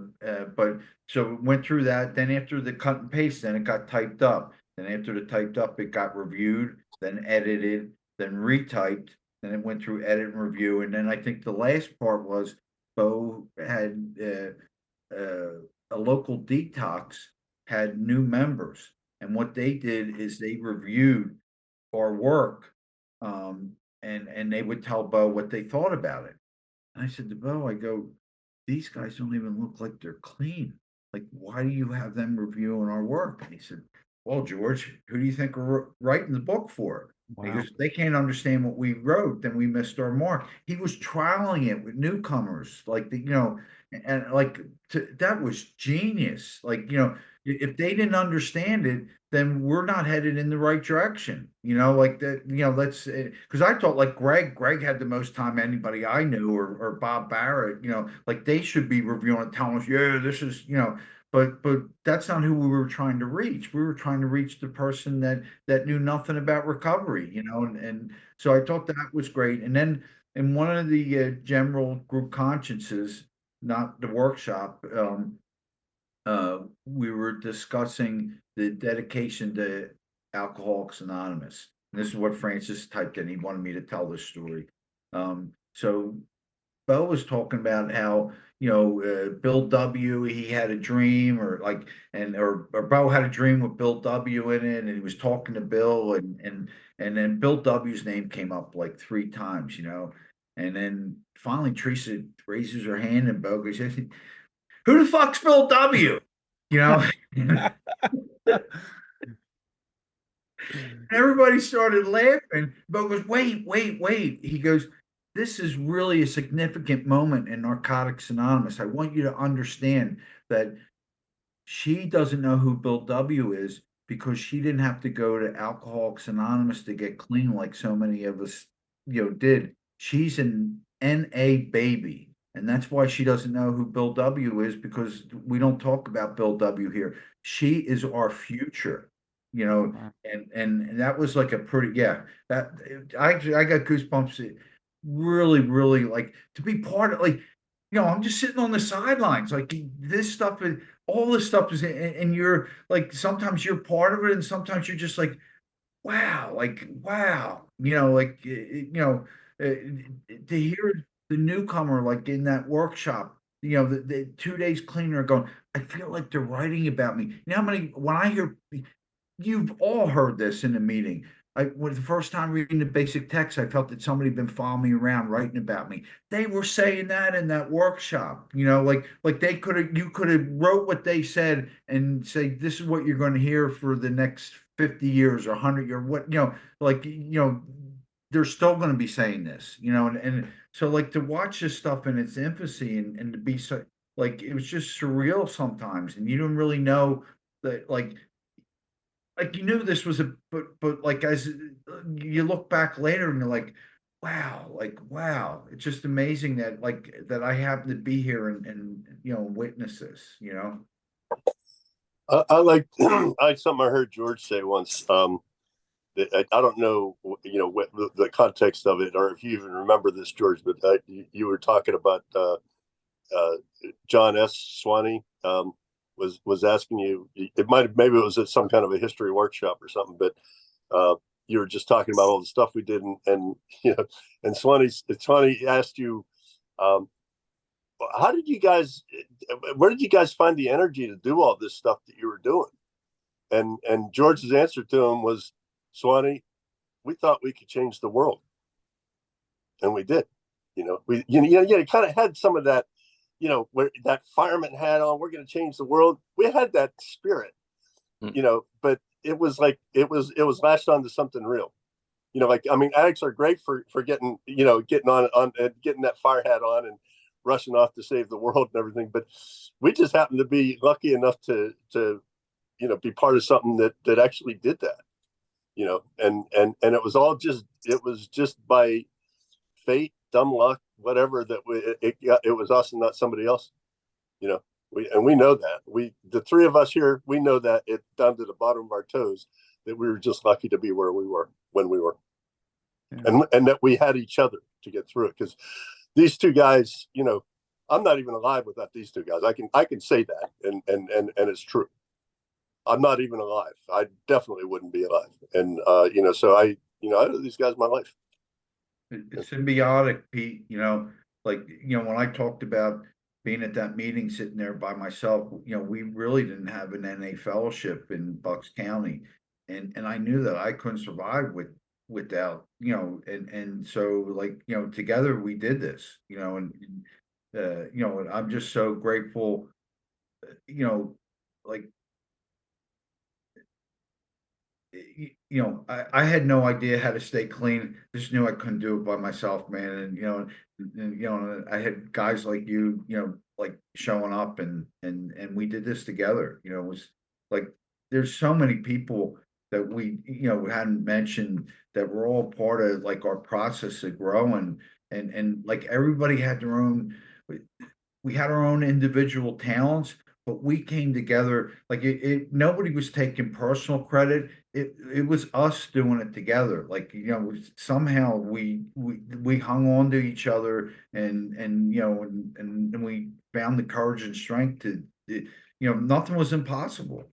so it went through that. Then after the cut and paste, then it got typed up. Then after the typed up, it got reviewed, then edited, then retyped, then it went through edit and review. And then I think the last part was Bo had a local detox had new members. And what they did is they reviewed our work, and they would tell Bo what they thought about it. And I said to Bo, I go, these guys don't even look like they're clean. Like, why do you have them reviewing our work? And he said, well, George, who do you think we're writing the book for? Wow. Because if they can't understand what we wrote, then we missed our mark. He was trialing it with newcomers, like and like that was genius. Like, if they didn't understand it, then we're not headed in the right direction. Like that, let's, because I thought like Greg had the most time anybody I knew, or Bob Barrett, like they should be reviewing and telling us, yeah, this is, but that's not who we were trying to reach. We were trying to reach the person that knew nothing about recovery, and so I thought that was great. And then in one of the general group consciences, not the workshop, we were discussing the dedication to Alcoholics Anonymous. And this is what Francis typed in. He wanted me to tell this story. So Bo was talking about how, Bill W, he had a dream, or like, or Bo had a dream with Bill W in it, and he was talking to Bill, and then Bill W's name came up like 3 times, and then finally Teresa raises her hand, and Bo goes, who the fuck's Bill W? Everybody started laughing. Bo goes, wait. He goes, this is really a significant moment in Narcotics Anonymous. I want you to understand that she doesn't know who Bill W is because she didn't have to go to Alcoholics Anonymous to get clean like so many of us, did. She's an NA baby. And that's why she doesn't know who Bill W is, because we don't talk about Bill W here. She is our future, and that was like a pretty, that I got goosebumps. Really, really, like to be part of, like, I'm just sitting on the sidelines, like this stuff is, all this stuff is, and you're like, sometimes you're part of it, and sometimes you're just like, wow, like, to hear the newcomer, like in that workshop, the 2 days cleaner going, I feel like they're writing about me. When I hear, you've all heard this in the meeting. When the first time reading the basic text, I felt that somebody had been following me around, writing about me. They were saying that in that workshop, like you could have wrote what they said and say, this is what you're going to hear for the next 50 years or 100 years, like, they're still going to be saying this, and so like to watch this stuff in its infancy, and to be so, like, it was just surreal sometimes, and you didn't really know that, like you knew this was but like, as you look back later and you're like, wow, it's just amazing that, like, that I happen to be here and witness this. I like something I heard George say once. That I don't know, what the context of it, or if you even remember this, George, but you were talking about John S. Swanee. Was asking you, maybe it was at some kind of a history workshop or something, but you were just talking about all the stuff we did, and Swanee asked you, where did you guys find the energy to do all this stuff that you were doing? And George's answer to him was, Swanee, we thought we could change the world, and we did. We kind of had some of that, where that fireman hat on, we're going to change the world. We had that spirit, but it was like, it was latched on to something real. Addicts are great for getting, getting on getting that fire hat on and rushing off to save the world and everything. But we just happened to be lucky enough to be part of something that actually did that, and it was just by fate, dumb luck, whatever, that it was us and not somebody else. We know that, the three of us here, we know that it down to the bottom of our toes, that we were just lucky to be where we were when we were. Yeah. And that we had each other to get through it, because these two guys, I'm not even alive without these two guys. I can say that, and it's true. I'm not even alive. I definitely wouldn't be alive. And so I know these guys my life. It's symbiotic, Pete. Like when I talked about being at that meeting, sitting there by myself, we really didn't have an NA fellowship in Bucks County, and I knew that I couldn't survive without, and so like together we did this, and I'm just so grateful, like I had no idea how to stay clean. Just knew I couldn't do it by myself, man. And I had guys like you, like showing up, and we did this together. It was like there's so many people that we hadn't mentioned that were all part of like our process of growing, and like everybody had their own. We had our own individual talents, but we came together like nobody was taking personal credit. It was us doing it together. Like somehow we hung on to each other, and we found the courage and strength to nothing was impossible.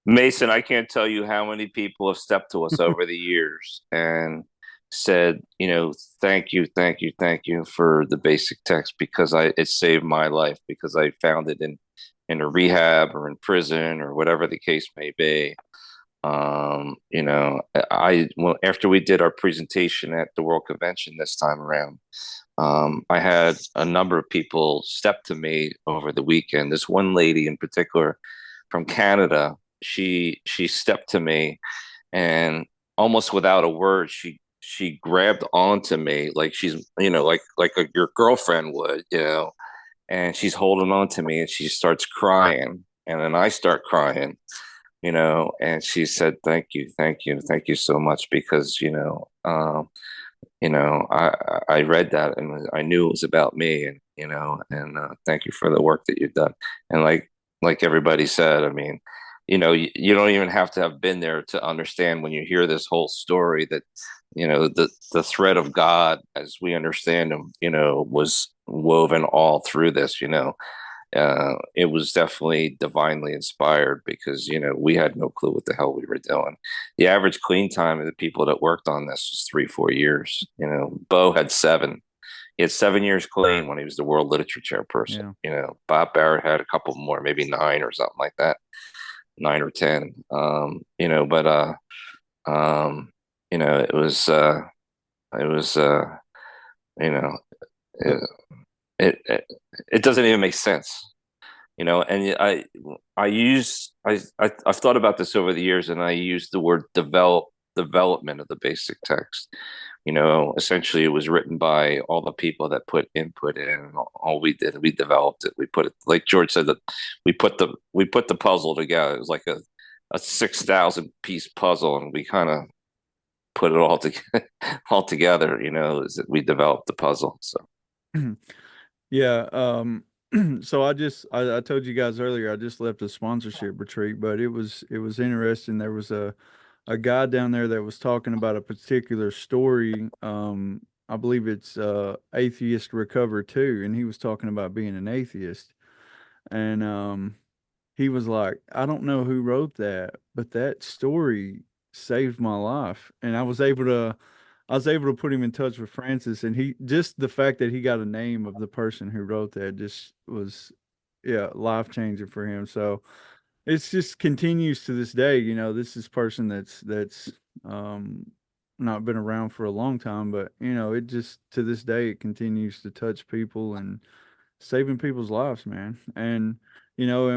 Mason, I can't tell you how many people have stepped to us over the years and said, thank you, thank you, thank you for the basic text, because it saved my life, because I found it in a rehab or in prison or whatever the case may be. After we did our presentation at the World Convention this time around, I had a number of people step to me over the weekend. This one lady in particular from Canada, she stepped to me, and almost without a word, she grabbed onto me like she's your girlfriend would, and she's holding on to me, and she starts crying, and then I start crying, and she said, thank you, thank you, thank you so much, because I read that and I knew it was about me, and thank you for the work that you've done. And like everybody said, I mean, you don't even have to have been there to understand, when you hear this whole story, that the thread of God, as we understand him, was woven all through this. It was definitely divinely inspired, because we had no clue what the hell we were doing. The average clean time of the people that worked on this was 3-4 years. Bo had 7. He had 7 years clean when he was the world literature chairperson. Yeah. Bob Barrett had a couple more, maybe 9 or something like that, 9 or 10. It was it doesn't even make sense. And I've thought about this over the years, and I use the word development of the basic text. Essentially it was written by all the people that put input in, and all we did, we developed it. We put it, like George said, that we put the puzzle together. It was like a 6,000 piece puzzle, and we kind of put it all together, we developed the puzzle. So yeah. So I told you guys earlier, I just left a sponsorship retreat, but it was interesting. There was a guy down there that was talking about a particular story. I believe it's Atheist Recover Too, and he was talking about being an atheist. And he was like, I don't know who wrote that, but that story saved my life. And I was able to put him in touch with Francis, and he, just the fact that he got a name of the person who wrote that just was, yeah, life changing for him. So it's just continues to this day. This is person that's not been around for a long time, but it just, to this day, it continues to touch people and saving people's lives, man. And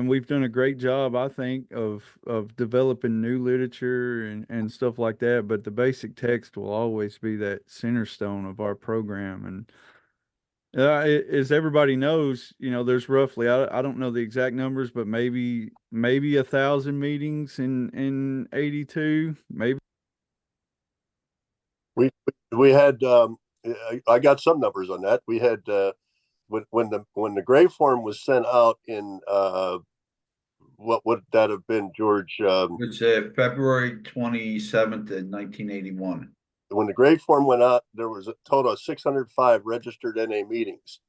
we've done a great job, I think, of developing new literature and stuff like that, but the basic text will always be that center stone of our program. And as everybody knows, there's roughly, I don't know the exact numbers, but maybe 1,000 meetings in 82, maybe. We had I got some numbers on that. We had when the Gray form was sent out in what would that have been, George? It's February 27th in 1981. When the Gray form went out, there was a total of 605 registered NA meetings.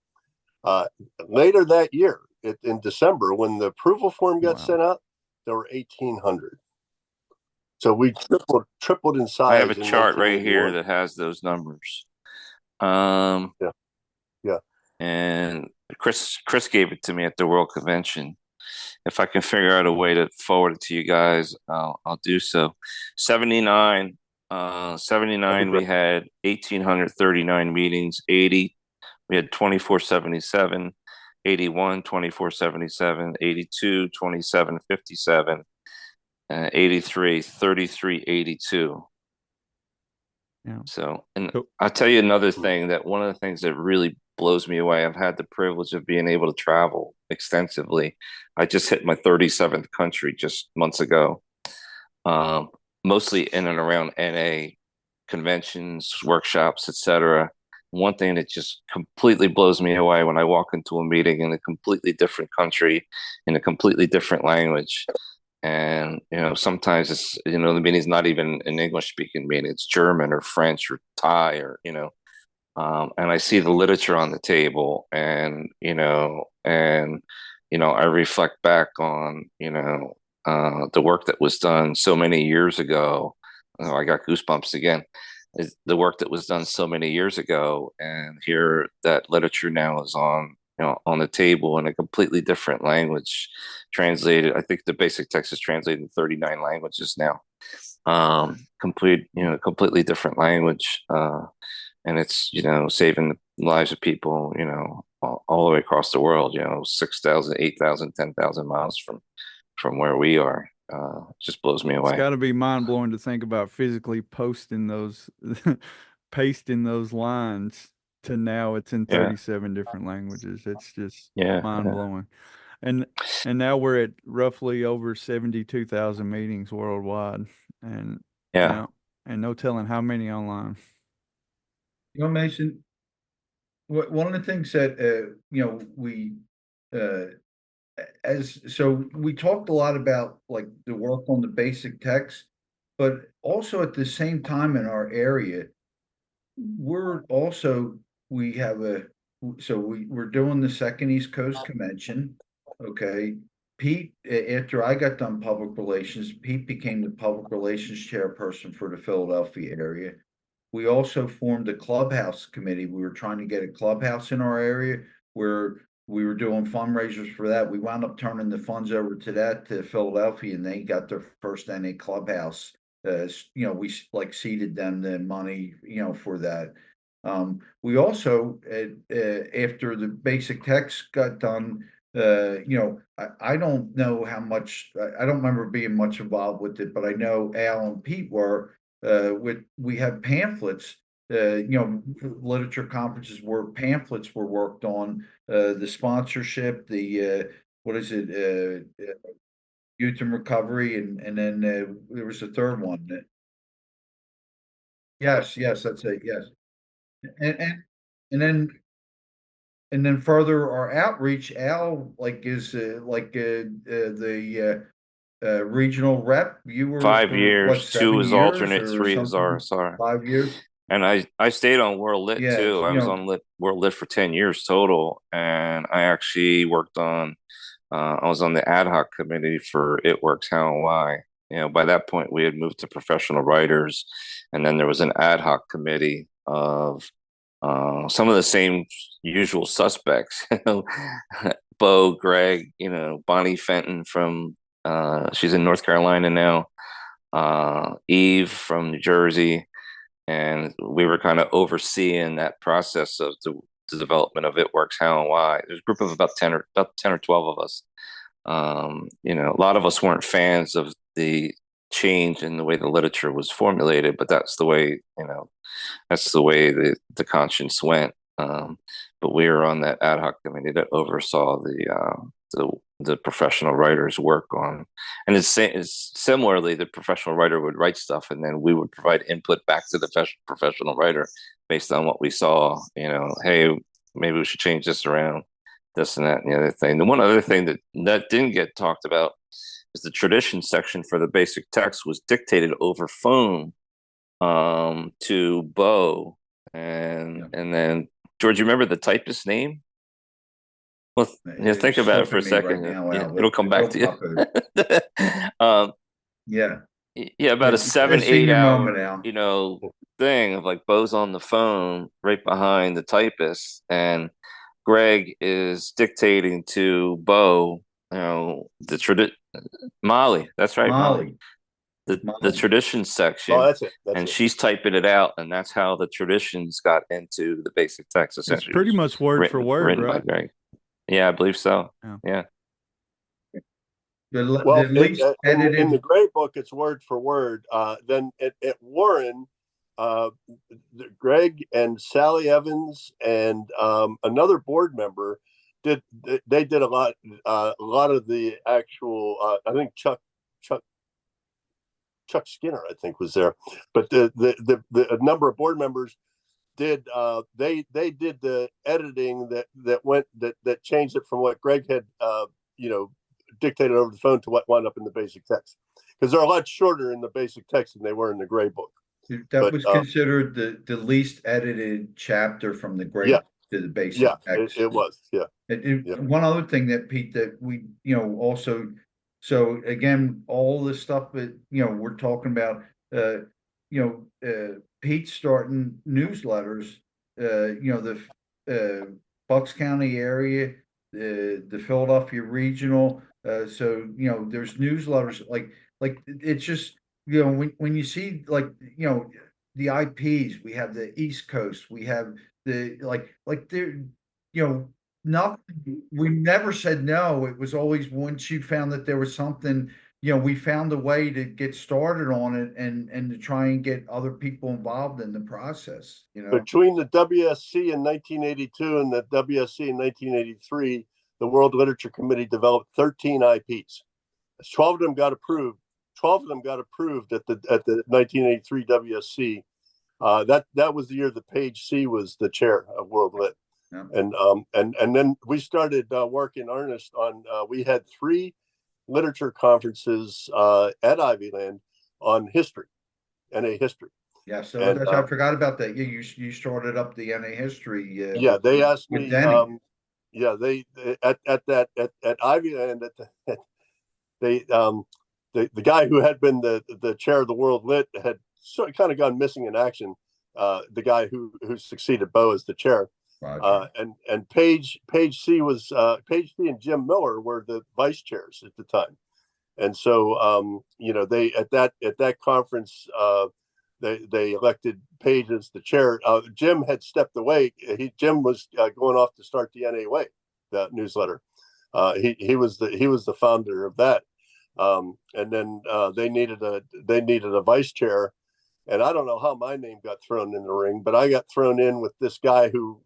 Later that year, in December when the approval form got Wow. sent out, there were 1,800. So we tripled in size. I have a in chart right here 1981. that has those numbers. Yeah. And Chris gave it to me at the World Convention. If I can figure out a way to forward it to you guys, I'll do so. 79, 79, we had 1,839 meetings. 80, we had 2,477. 81, 2,477. 82, 2,757. 83, 3,382. Yeah. So, and Cool. I'll tell you another thing, that one of the things that really blows me away, I've had the privilege of being able to travel extensively. I just hit my 37th country just months ago, mostly in and around NA conventions, workshops, etc. One thing that just completely blows me away when I walk into a meeting in a completely different country, in a completely different language. And, sometimes it's, the meeting's not even an English speaking meeting, it's German or French or Thai or, and I see the literature on the table I reflect back on, the work that was done so many years ago. I got goosebumps again. The work that was done so many years ago, and here that literature now is on the table in a completely different language, translated. I think the basic text is translated in 39 languages now. Completely different language, and it's saving the lives of people, all the way across the world. 6,000, 8,000, 10,000 miles from where we are. It just blows me away. It's got to be mind blowing to think about physically posting those, pasting those lines to now it's in 37 different languages. It's just mind blowing. And now we're at roughly over 72,000 meetings worldwide, and and no telling how many online. Mason, one of the things that we we talked a lot about like the work on the basic text, but also at the same time in our area, we're doing the second East Coast Convention. Okay. Pete, after I got done public relations, Pete became the public relations chairperson for the Philadelphia area. We also formed a clubhouse committee. We were trying to get a clubhouse in our area where we were doing fundraisers for that. We wound up turning the funds over to Philadelphia, and they got their first NA clubhouse. We seeded them the money, for that. We also, after the basic text got done, I don't know how much, I don't remember being much involved with it, but I know Al and Pete were. We had pamphlets, literature conferences where pamphlets were worked on, the sponsorship, the what is it, youth and recovery, and then there was a third one. Yes, that's it. Yes, and and and then further our outreach. Al is the regional rep. You were 5 for what, years, 2 7 as years alternate, or 3 as something? RSR. 5 years. And I stayed on World Lit Yes, too. I was on World Lit for 10 years total. And I actually worked on, I was on the ad hoc committee for It Works How and Why. By that point, we had moved to professional writers. And then there was an ad hoc committee of some of the same usual suspects, Bo, Greg, Bonnie Fenton from, she's in North Carolina now, Eve from New Jersey. And we were kind of overseeing that process of the development of It Works How and Why. There's a group of about 10 or 12 of us. A lot of us weren't fans of the change in the way the literature was formulated, but that's the way, the conscience went. But we were on that ad hoc committee that oversaw the professional writers work on, and it's similarly, the professional writer would write stuff and then we would provide input back to the professional writer based on what we saw. Hey, maybe we should change this around, this and that and the other thing. The one other thing that didn't get talked about is the tradition section for the basic text was dictated over phone to Bo, and then George, you remember the typist name? Well, yeah, think It's about it for a slipping me right second. now, Yeah, Al. it'll come back It'll to pop out. you. um, Yeah. yeah, about a A 7, 8 senior moment, hour, Al. thing of like Bo's on the phone right behind the typist, and Greg is dictating to Bo, Molly. That's right, Molly. Molly. The tradition Oh, section, that's it. That's and it. she's typing it out, and that's how the traditions got into the basic text. It's Essentially, pretty it was much word for word, written by right? Greg. Yeah, I believe so. Yeah. Yeah. Well, The least in the edited. Gray Book, it's word for word. Then at Warren, Greg and Sally Evans and another board member did a lot of the actual. I think Chuck Skinner, I think, was there, but the number of board members did they did the editing that changed it from what Greg had dictated over the phone to what wound up in the basic text, because they're a lot shorter in the basic text than they were in the Gray Book. That was considered the least edited chapter from the Gray Yeah. to the basic text. It was. Yeah. One other thing that Pete, that we, also, so again, all the stuff that, we're talking about, Pete starting newsletters, the Bucks County area, the Philadelphia regional, so, there's newsletters like it's just, when you see like, the IPs, we have the East Coast, we have the like there, nothing, we never said no. It was always, once you found that there was something, we found a way to get started on it and to try and get other people involved in the process, Between the WSC in 1982 and the WSC in 1983, the World Literature Committee developed 13 IPs. 12 of them got approved. 12 of them got approved at the 1983 WSC. That was the year that Paige C was the chair of World Lit. Yeah. And then we started work in earnest on. We had 3 literature conferences at Ivyland on history, NA history. Yeah, so And, that's, I forgot about that. Yeah, you started up the NA history. Yeah, they asked with me. Denny. They at Ivyland the guy who had been the chair of the World Lit had sort of kind of gone missing in action. The guy who succeeded Bo as the chair. And Paige C was Paige C and Jim Miller were the vice chairs at the time, and so they at that conference they elected Paige as the chair. Jim had stepped away. Jim was going off to start the NA Way, the newsletter. He was the founder of that, and then they needed a vice chair. And I don't know how my name got thrown in the ring, but I got thrown in with this guy who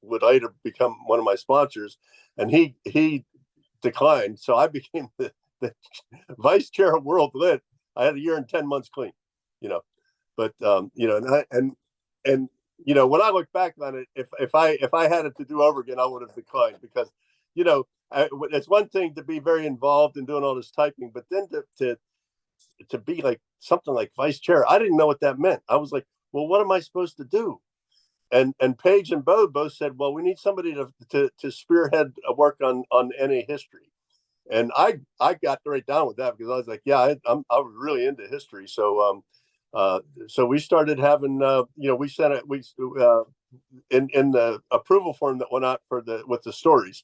would later become one of my sponsors, and he declined. So I became the vice chair of World Lit. I had a year and 10 months clean, But and when I look back on it, if I had it to do over again, I would have declined, because it's one thing to be very involved in doing all this typing, but then to be like something like vice chair, I didn't know what that meant. I was like, well, what am I supposed to do? And Paige and Bo both said, well, we need somebody to spearhead a work on NA history. And I got right down with that, because I was like, yeah, I was really into history. So so we started having we sent it in the approval form that went out with the stories,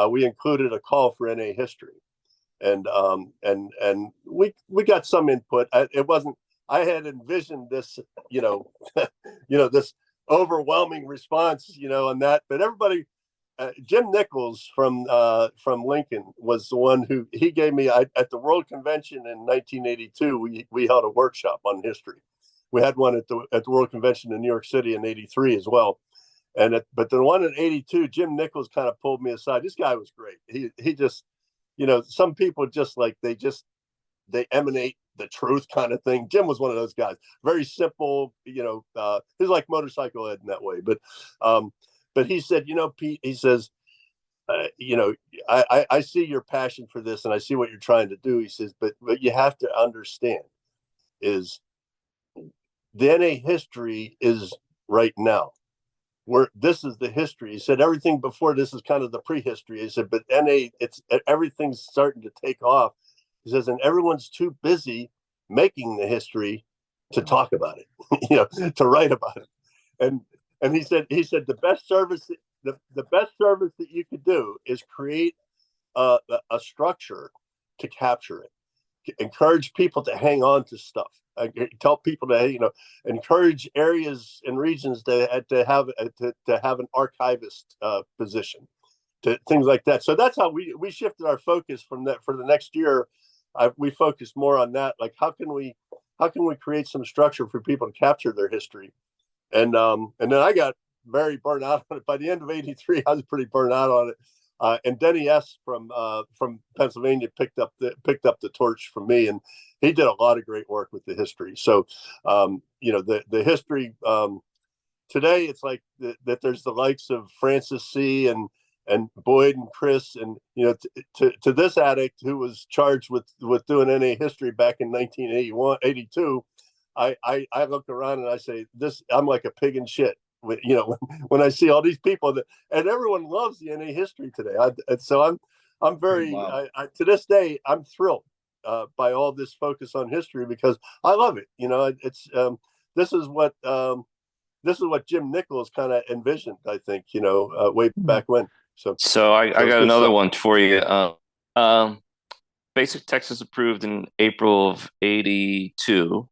we included a call for NA history. And we got some input. It wasn't. I had envisioned this, this overwhelming response, on that. But everybody, Jim Nichols from Lincoln was the one who he gave me at the World Convention in 1982. We held a workshop on history. We had one at the World Convention in New York City in '83 as well. But the one in '82, Jim Nichols kind of pulled me aside. This guy was great. He just. Some people just like they emanate the truth kind of thing. Jim was one of those guys, very simple, he's like Motorcycle Ed in that way. But he said, Pete, he says, I see your passion for this and I see what you're trying to do. He says, but you have to understand is the NA history is right now. this is the history. He said everything before this is kind of the prehistory. He said, but NA, everything's starting to take off. He says, and everyone's too busy making the history to talk about it, to write about it. And he said the best service that you could do is create a structure to capture it, encourage people to hang on to stuff, tell people to encourage areas and regions to have an archivist position, to things like that. So that's how we shifted our focus from that for the next year. We focused more on that, like how can we create some structure for people to capture their history, and then I got very burnt out on it. By the end of '83, I was pretty burnt out on it. And Denny S. from Pennsylvania picked up the torch from me, and he did a lot of great work with the history. So, the history today, it's like that. There's the likes of Francis C. and Boyd and Chris, and to this addict who was charged with doing NA history back in 1981, 82. I look around and I say, I'm like a pig in shit. When I see all these people and everyone loves the NA history today. So I'm very, wow. To this day, I'm thrilled by all this focus on history because I love it. It's this is what Jim Nichols kind of envisioned, I think, way back when. So I got another one for you. Basic Texas approved in April of '82.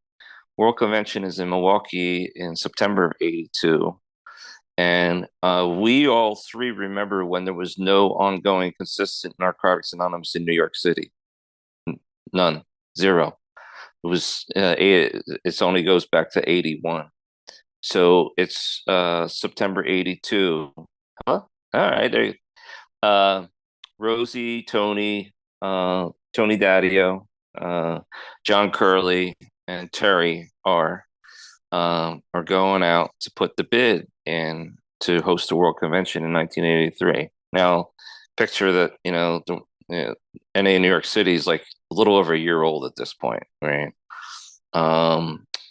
World Convention is in Milwaukee in September of '82. And we all three remember when there was no ongoing, consistent Narcotics Anonymous in New York City. None. Zero. It was it only goes back to '81. So it's September '82. Huh? All right. There Rosie, Tony Daddio, John Curley, and Terry are going out to put the bid in to host the World Convention in 1983. Now, picture that, NA in New York City is like a little over a year old at this point, right?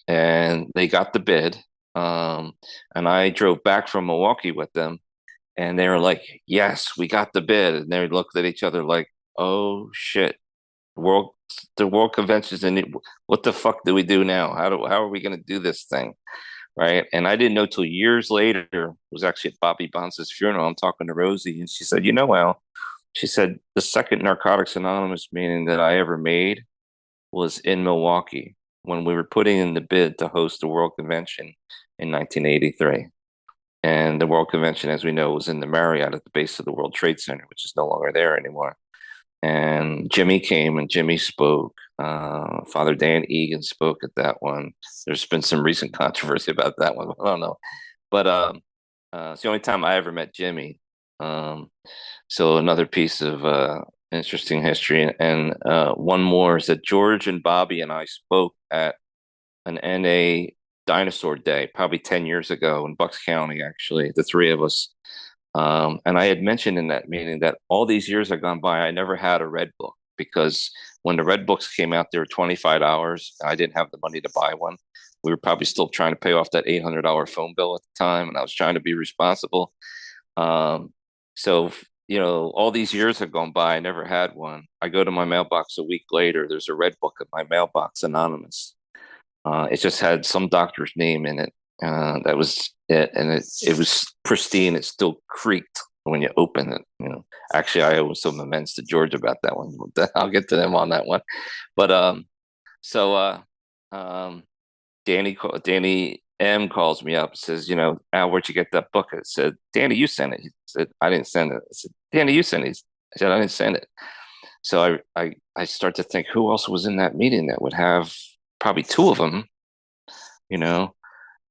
And they got the bid. And I drove back from Milwaukee with them, and they were like, yes, we got the bid. And they looked at each other like, oh shit, the World Convention's in. What the fuck do we do now? How are we going to do this thing? Right. And I didn't know till years later, it was actually at Bobby Bonds' funeral. I'm talking to Rosie, and she said, Al, she said, the second Narcotics Anonymous meeting that I ever made was in Milwaukee when we were putting in the bid to host the World Convention in 1983. And the World Convention, as we know, was in the Marriott at the base of the World Trade Center, which is no longer there anymore. And Jimmy came and Jimmy spoke. Father Dan Egan spoke at that one. There's been some recent controversy about that one. I don't know. But it's the only time I ever met Jimmy. So another piece of interesting history. And one more is that George and Bobby and I spoke at an NA Dinosaur Day, probably 10 years ago in Bucks County, actually, the three of us. And I had mentioned in that meeting that all these years had gone by, I never had a red book, because when the red books came out, they were $25. I didn't have the money to buy one. We were probably still trying to pay off that $800 phone bill at the time, and I was trying to be responsible. So, all these years have gone by. I never had one. I go to my mailbox a week later. There's a red book in my mailbox, anonymous. It just had some doctor's name in it. That was it, and it was pristine. It still creaked when you open it. Actually, I owe some amends to George about that one. I'll get to them on that one. But Danny M calls me up and says, Al, where'd you get that book? I said, Danny, you sent it. He said, I didn't send it. I said, Danny, you sent it. I said, I didn't send it. So I start to think, who else was in that meeting that would have probably two of them,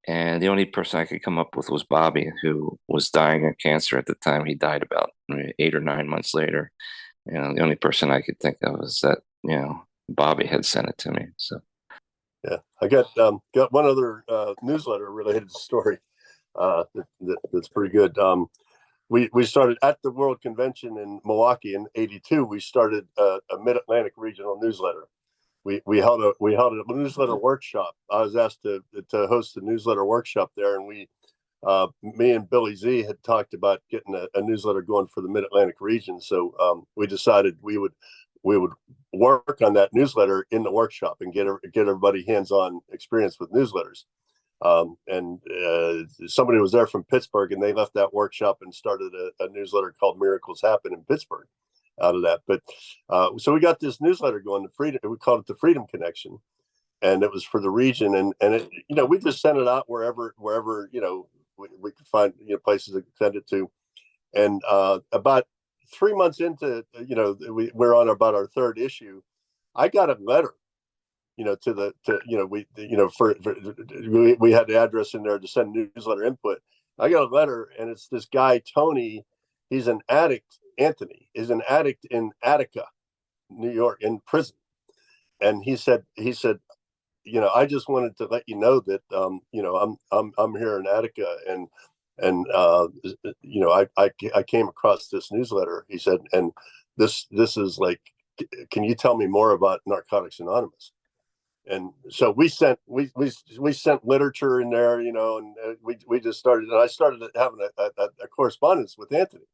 and the only person I could come up with was Bobby, who was dying of cancer at the time. He died about 8 or 9 months later. The only person I could think of is that, Bobby had sent it to me. So, yeah, I got one other newsletter related story that's pretty good. We started at the World Convention in Milwaukee in '82. We started a Mid-Atlantic regional newsletter. We held a newsletter workshop. I was asked to host a newsletter workshop there, and me and Billy Z had talked about getting a newsletter going for the Mid-Atlantic region. So we decided we would work on that newsletter in the workshop and get everybody hands-on experience with newsletters. And somebody was there from Pittsburgh, and they left that workshop and started a newsletter called Miracles Happen in Pittsburgh out of that. But so we got this newsletter going, we called it the Freedom Connection, and it was for the region. And it, we just sent it out wherever, we could find, places to send it to. And about 3 months into, we're on about our third issue, I got a letter, we had the address in there to send newsletter input. I got a letter, and it's this guy, Tony. He's an addict. Anthony is an addict in Attica, New York, in prison. And he said, I just wanted to let you know that, I'm here in Attica, and I came across this newsletter. He said, and this is like, can you tell me more about Narcotics Anonymous? And so we sent literature in there, and we just started, and I started having a correspondence with Anthony,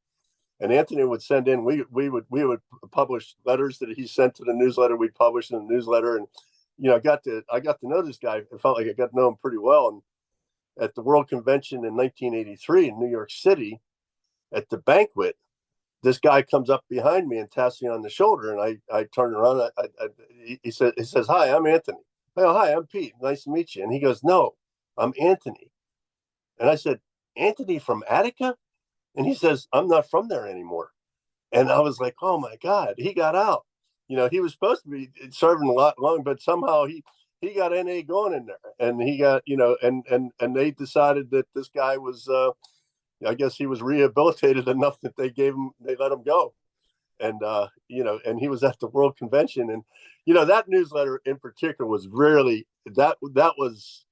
and Anthony would send in, we would publish letters that he sent to the newsletter. We'd publish in the newsletter, and I got to know this guy. I felt like I got to know him pretty well. And at the World Convention in 1983 in New York City, at the banquet, this guy comes up behind me and taps me on the shoulder, and I turn around. He says, "Hi, I'm Anthony." I go, "Hi, I'm Pete. Nice to meet you." And he goes, "No, I'm Anthony." And I said, "Anthony from Attica?" And he says, "I'm not from there anymore." And I was like, "Oh my God, he got out." He was supposed to be serving a lot longer, but somehow he got NA going in there, and he got, and they decided that this guy was, I guess he was rehabilitated enough that they let him go. And, and he was at the World Convention, and, that newsletter in particular was really, that was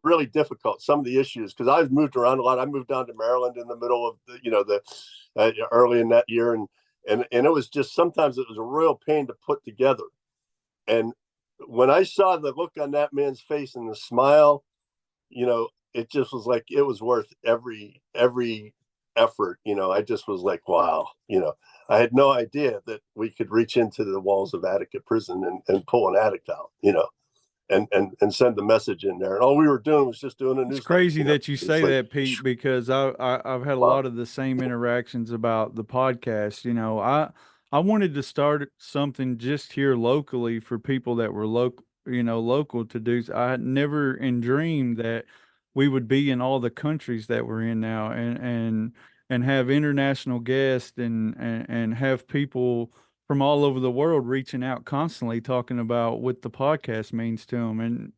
really difficult. Some of the issues, because I've moved around a lot. I moved down to Maryland in the middle of the, early in that year. And it was just, sometimes it was a real pain to put together. And when I saw the look on that man's face and the smile, it just was like, it was worth every effort. I just was like, wow. I had no idea that we could reach into the walls of Attica prison and pull an addict out, and send the message in there. And all we were doing was just doing a newsletter. It's crazy that you say that, Pete, because I've had a Wow. lot of the same interactions about the podcast. I wanted to start something just here locally for people that were local to do. I had never dreamed that we would be in all the countries that we're in now, and have international guests and have people from all over the world reaching out constantly talking about what the podcast means to them. And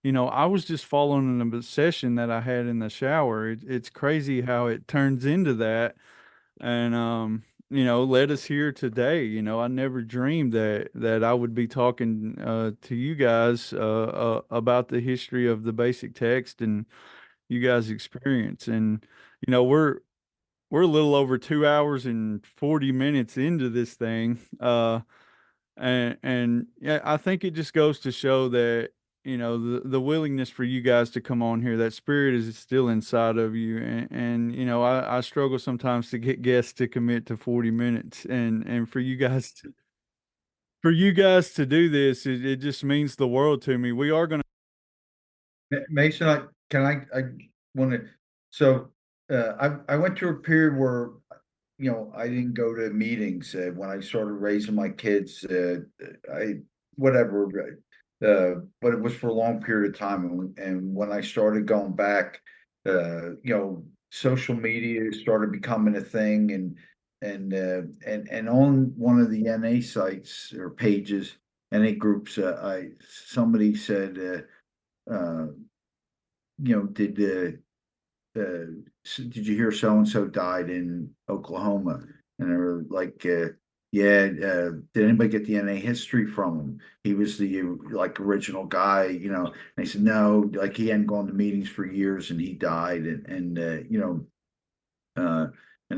I was just following an obsession that I had in the shower. It's crazy how it turns into that, and led us here today. I never dreamed that I would be talking to you guys about the history of the basic text and you guys' experience. And we're a little over 2 hours and 40 minutes into this thing. And yeah, I think it just goes to show that, the willingness for you guys to come on here, that spirit is still inside of you. And I struggle sometimes to get guests to commit to 40 minutes, and for you guys to do this, it just means the world to me. We are going to. Mason, I want to, so I went through a period where, I didn't go to meetings when I started raising my kids. But it was for a long period of time. And when I started going back, social media started becoming a thing, and on one of the NA sites or pages, NA groups, somebody said, did you hear so and so died in Oklahoma? And they were like, yeah, did anybody get the NA history from him? He was the original guy, And they said no, like he hadn't gone to meetings for years and he died, and they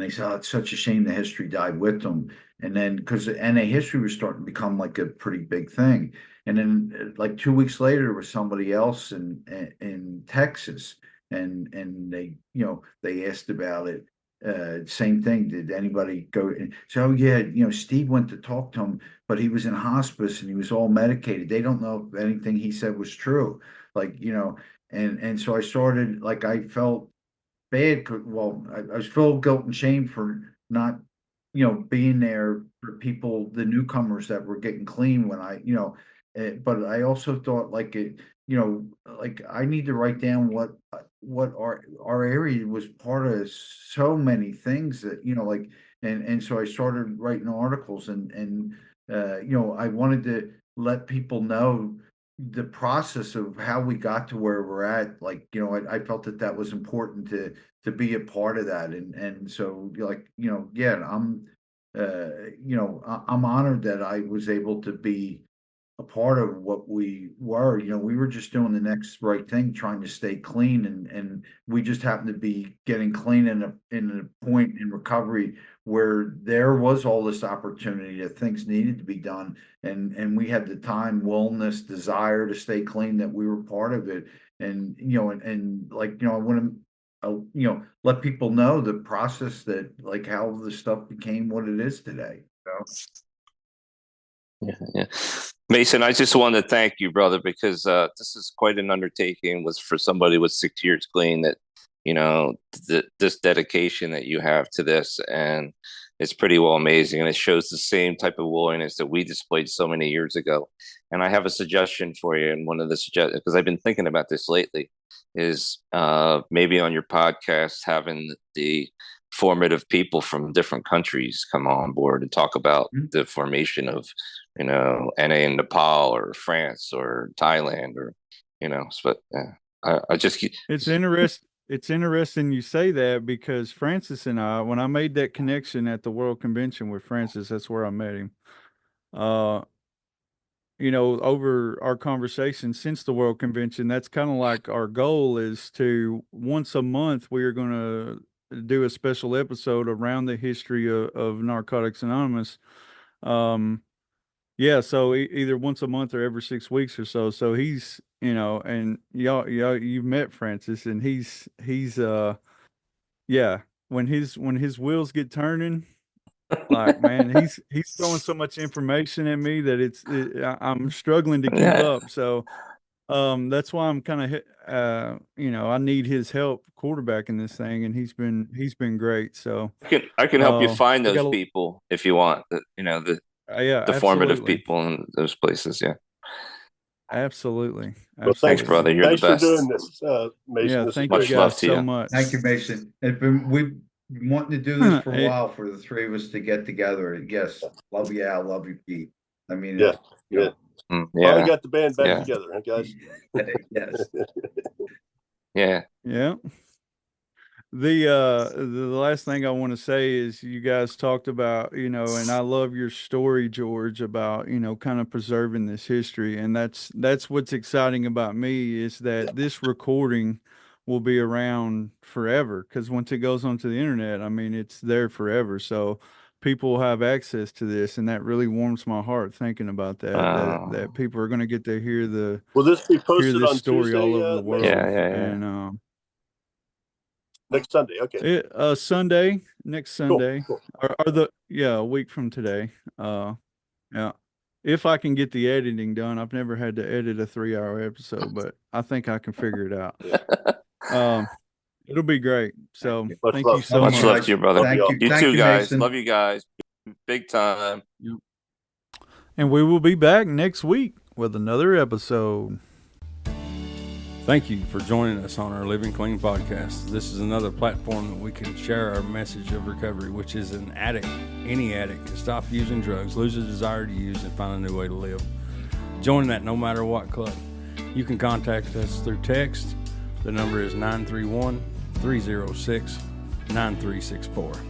said, oh, it's such a shame the history died with them. And then because the NA history was starting to become like a pretty big thing, and then like 2 weeks later, there was somebody else in Texas, and they, they asked about it. Same thing. Did anybody go? So yeah, Steve went to talk to him, but he was in hospice and he was all medicated. They don't know if anything he said was true. Like, and so I started, like, I felt bad. Well, I was full of guilt and shame for not, being there for people, the newcomers that were getting clean when but I also thought, like, like, I need to write down what our area was part of so many things that, like, and so I started writing articles, and I wanted to let people know the process of how we got to where we're at. Like, I felt that was important to be a part of that, and so, like, yeah, I'm honored that I was able to be a part of what we were. We were just doing the next right thing, trying to stay clean, and we just happened to be getting clean in a point in recovery where there was all this opportunity that things needed to be done, and we had the time, willingness, desire to stay clean, that we were part of it. And and like, I want to let people know the process, that, like, how the stuff became what it is today. Yeah. Mason, I just want to thank you, brother, because this is quite an undertaking. Was for somebody with 6 years clean, that this dedication that you have to this, and it's pretty well amazing, and it shows the same type of willingness that we displayed so many years ago. And I have a suggestion for you, and one of the suggestions, because I've been thinking about this lately, is maybe on your podcast having the formative people from different countries come on board and talk about the formation of, NA in Nepal or France or Thailand, or, but I just keep... It's interesting you say that, because Francis and I, when I made that connection at the World Convention with Francis, that's where I met him. Over our conversation since the World Convention, that's kind of like our goal is to, once a month, we are going to do a special episode around the history of Narcotics Anonymous. Yeah, so either once a month or every 6 weeks or so. So he's, and y'all, you've met Francis, and he's yeah, when his wheels get turning, like, man, he's throwing so much information at me that I'm struggling to keep up. So that's why I'm kind of I need his help quarterbacking this thing, and he's been great. So I can help you find those people if you want. The formative people in those places. Yeah. Absolutely. Well, thanks, brother. You're the best. For doing this, Mason. Yeah, thank you guys so much. Thank you, Mason. We've been wanting to do this for a while, for the three of us to get together. Yes, love you, Al. Love you, Pete. I mean, yeah. Finally got the band back together, huh, guys? Yes. Yeah. Yeah. The last thing I want to say is, you guys talked about, and I love your story, George, about, kind of preserving this history. And that's what's exciting about me, is that this recording will be around forever, because once it goes onto the internet, I mean, it's there forever. So people will have access to this, and that really warms my heart thinking about that people are going to get to hear Will this be posted on story Tuesday, all over the world. Yeah. And next Sunday, okay. Next Sunday, Cool. A week from today. Yeah, if I can get the editing done. I've never had to edit a 3-hour episode, but I think I can figure it out. It'll be great. So thank you so much. Much love to you, brother. Thank you. You too, guys. Mason. Love you guys. Big time. Yep. And we will be back next week with another episode. Thank you for joining us on our Living Clean podcast. This is another platform that we can share our message of recovery, which is any addict can stop using drugs, lose a desire to use, and find a new way to live. Join that no matter what club. You can contact us through text. The number is 931-306-9364.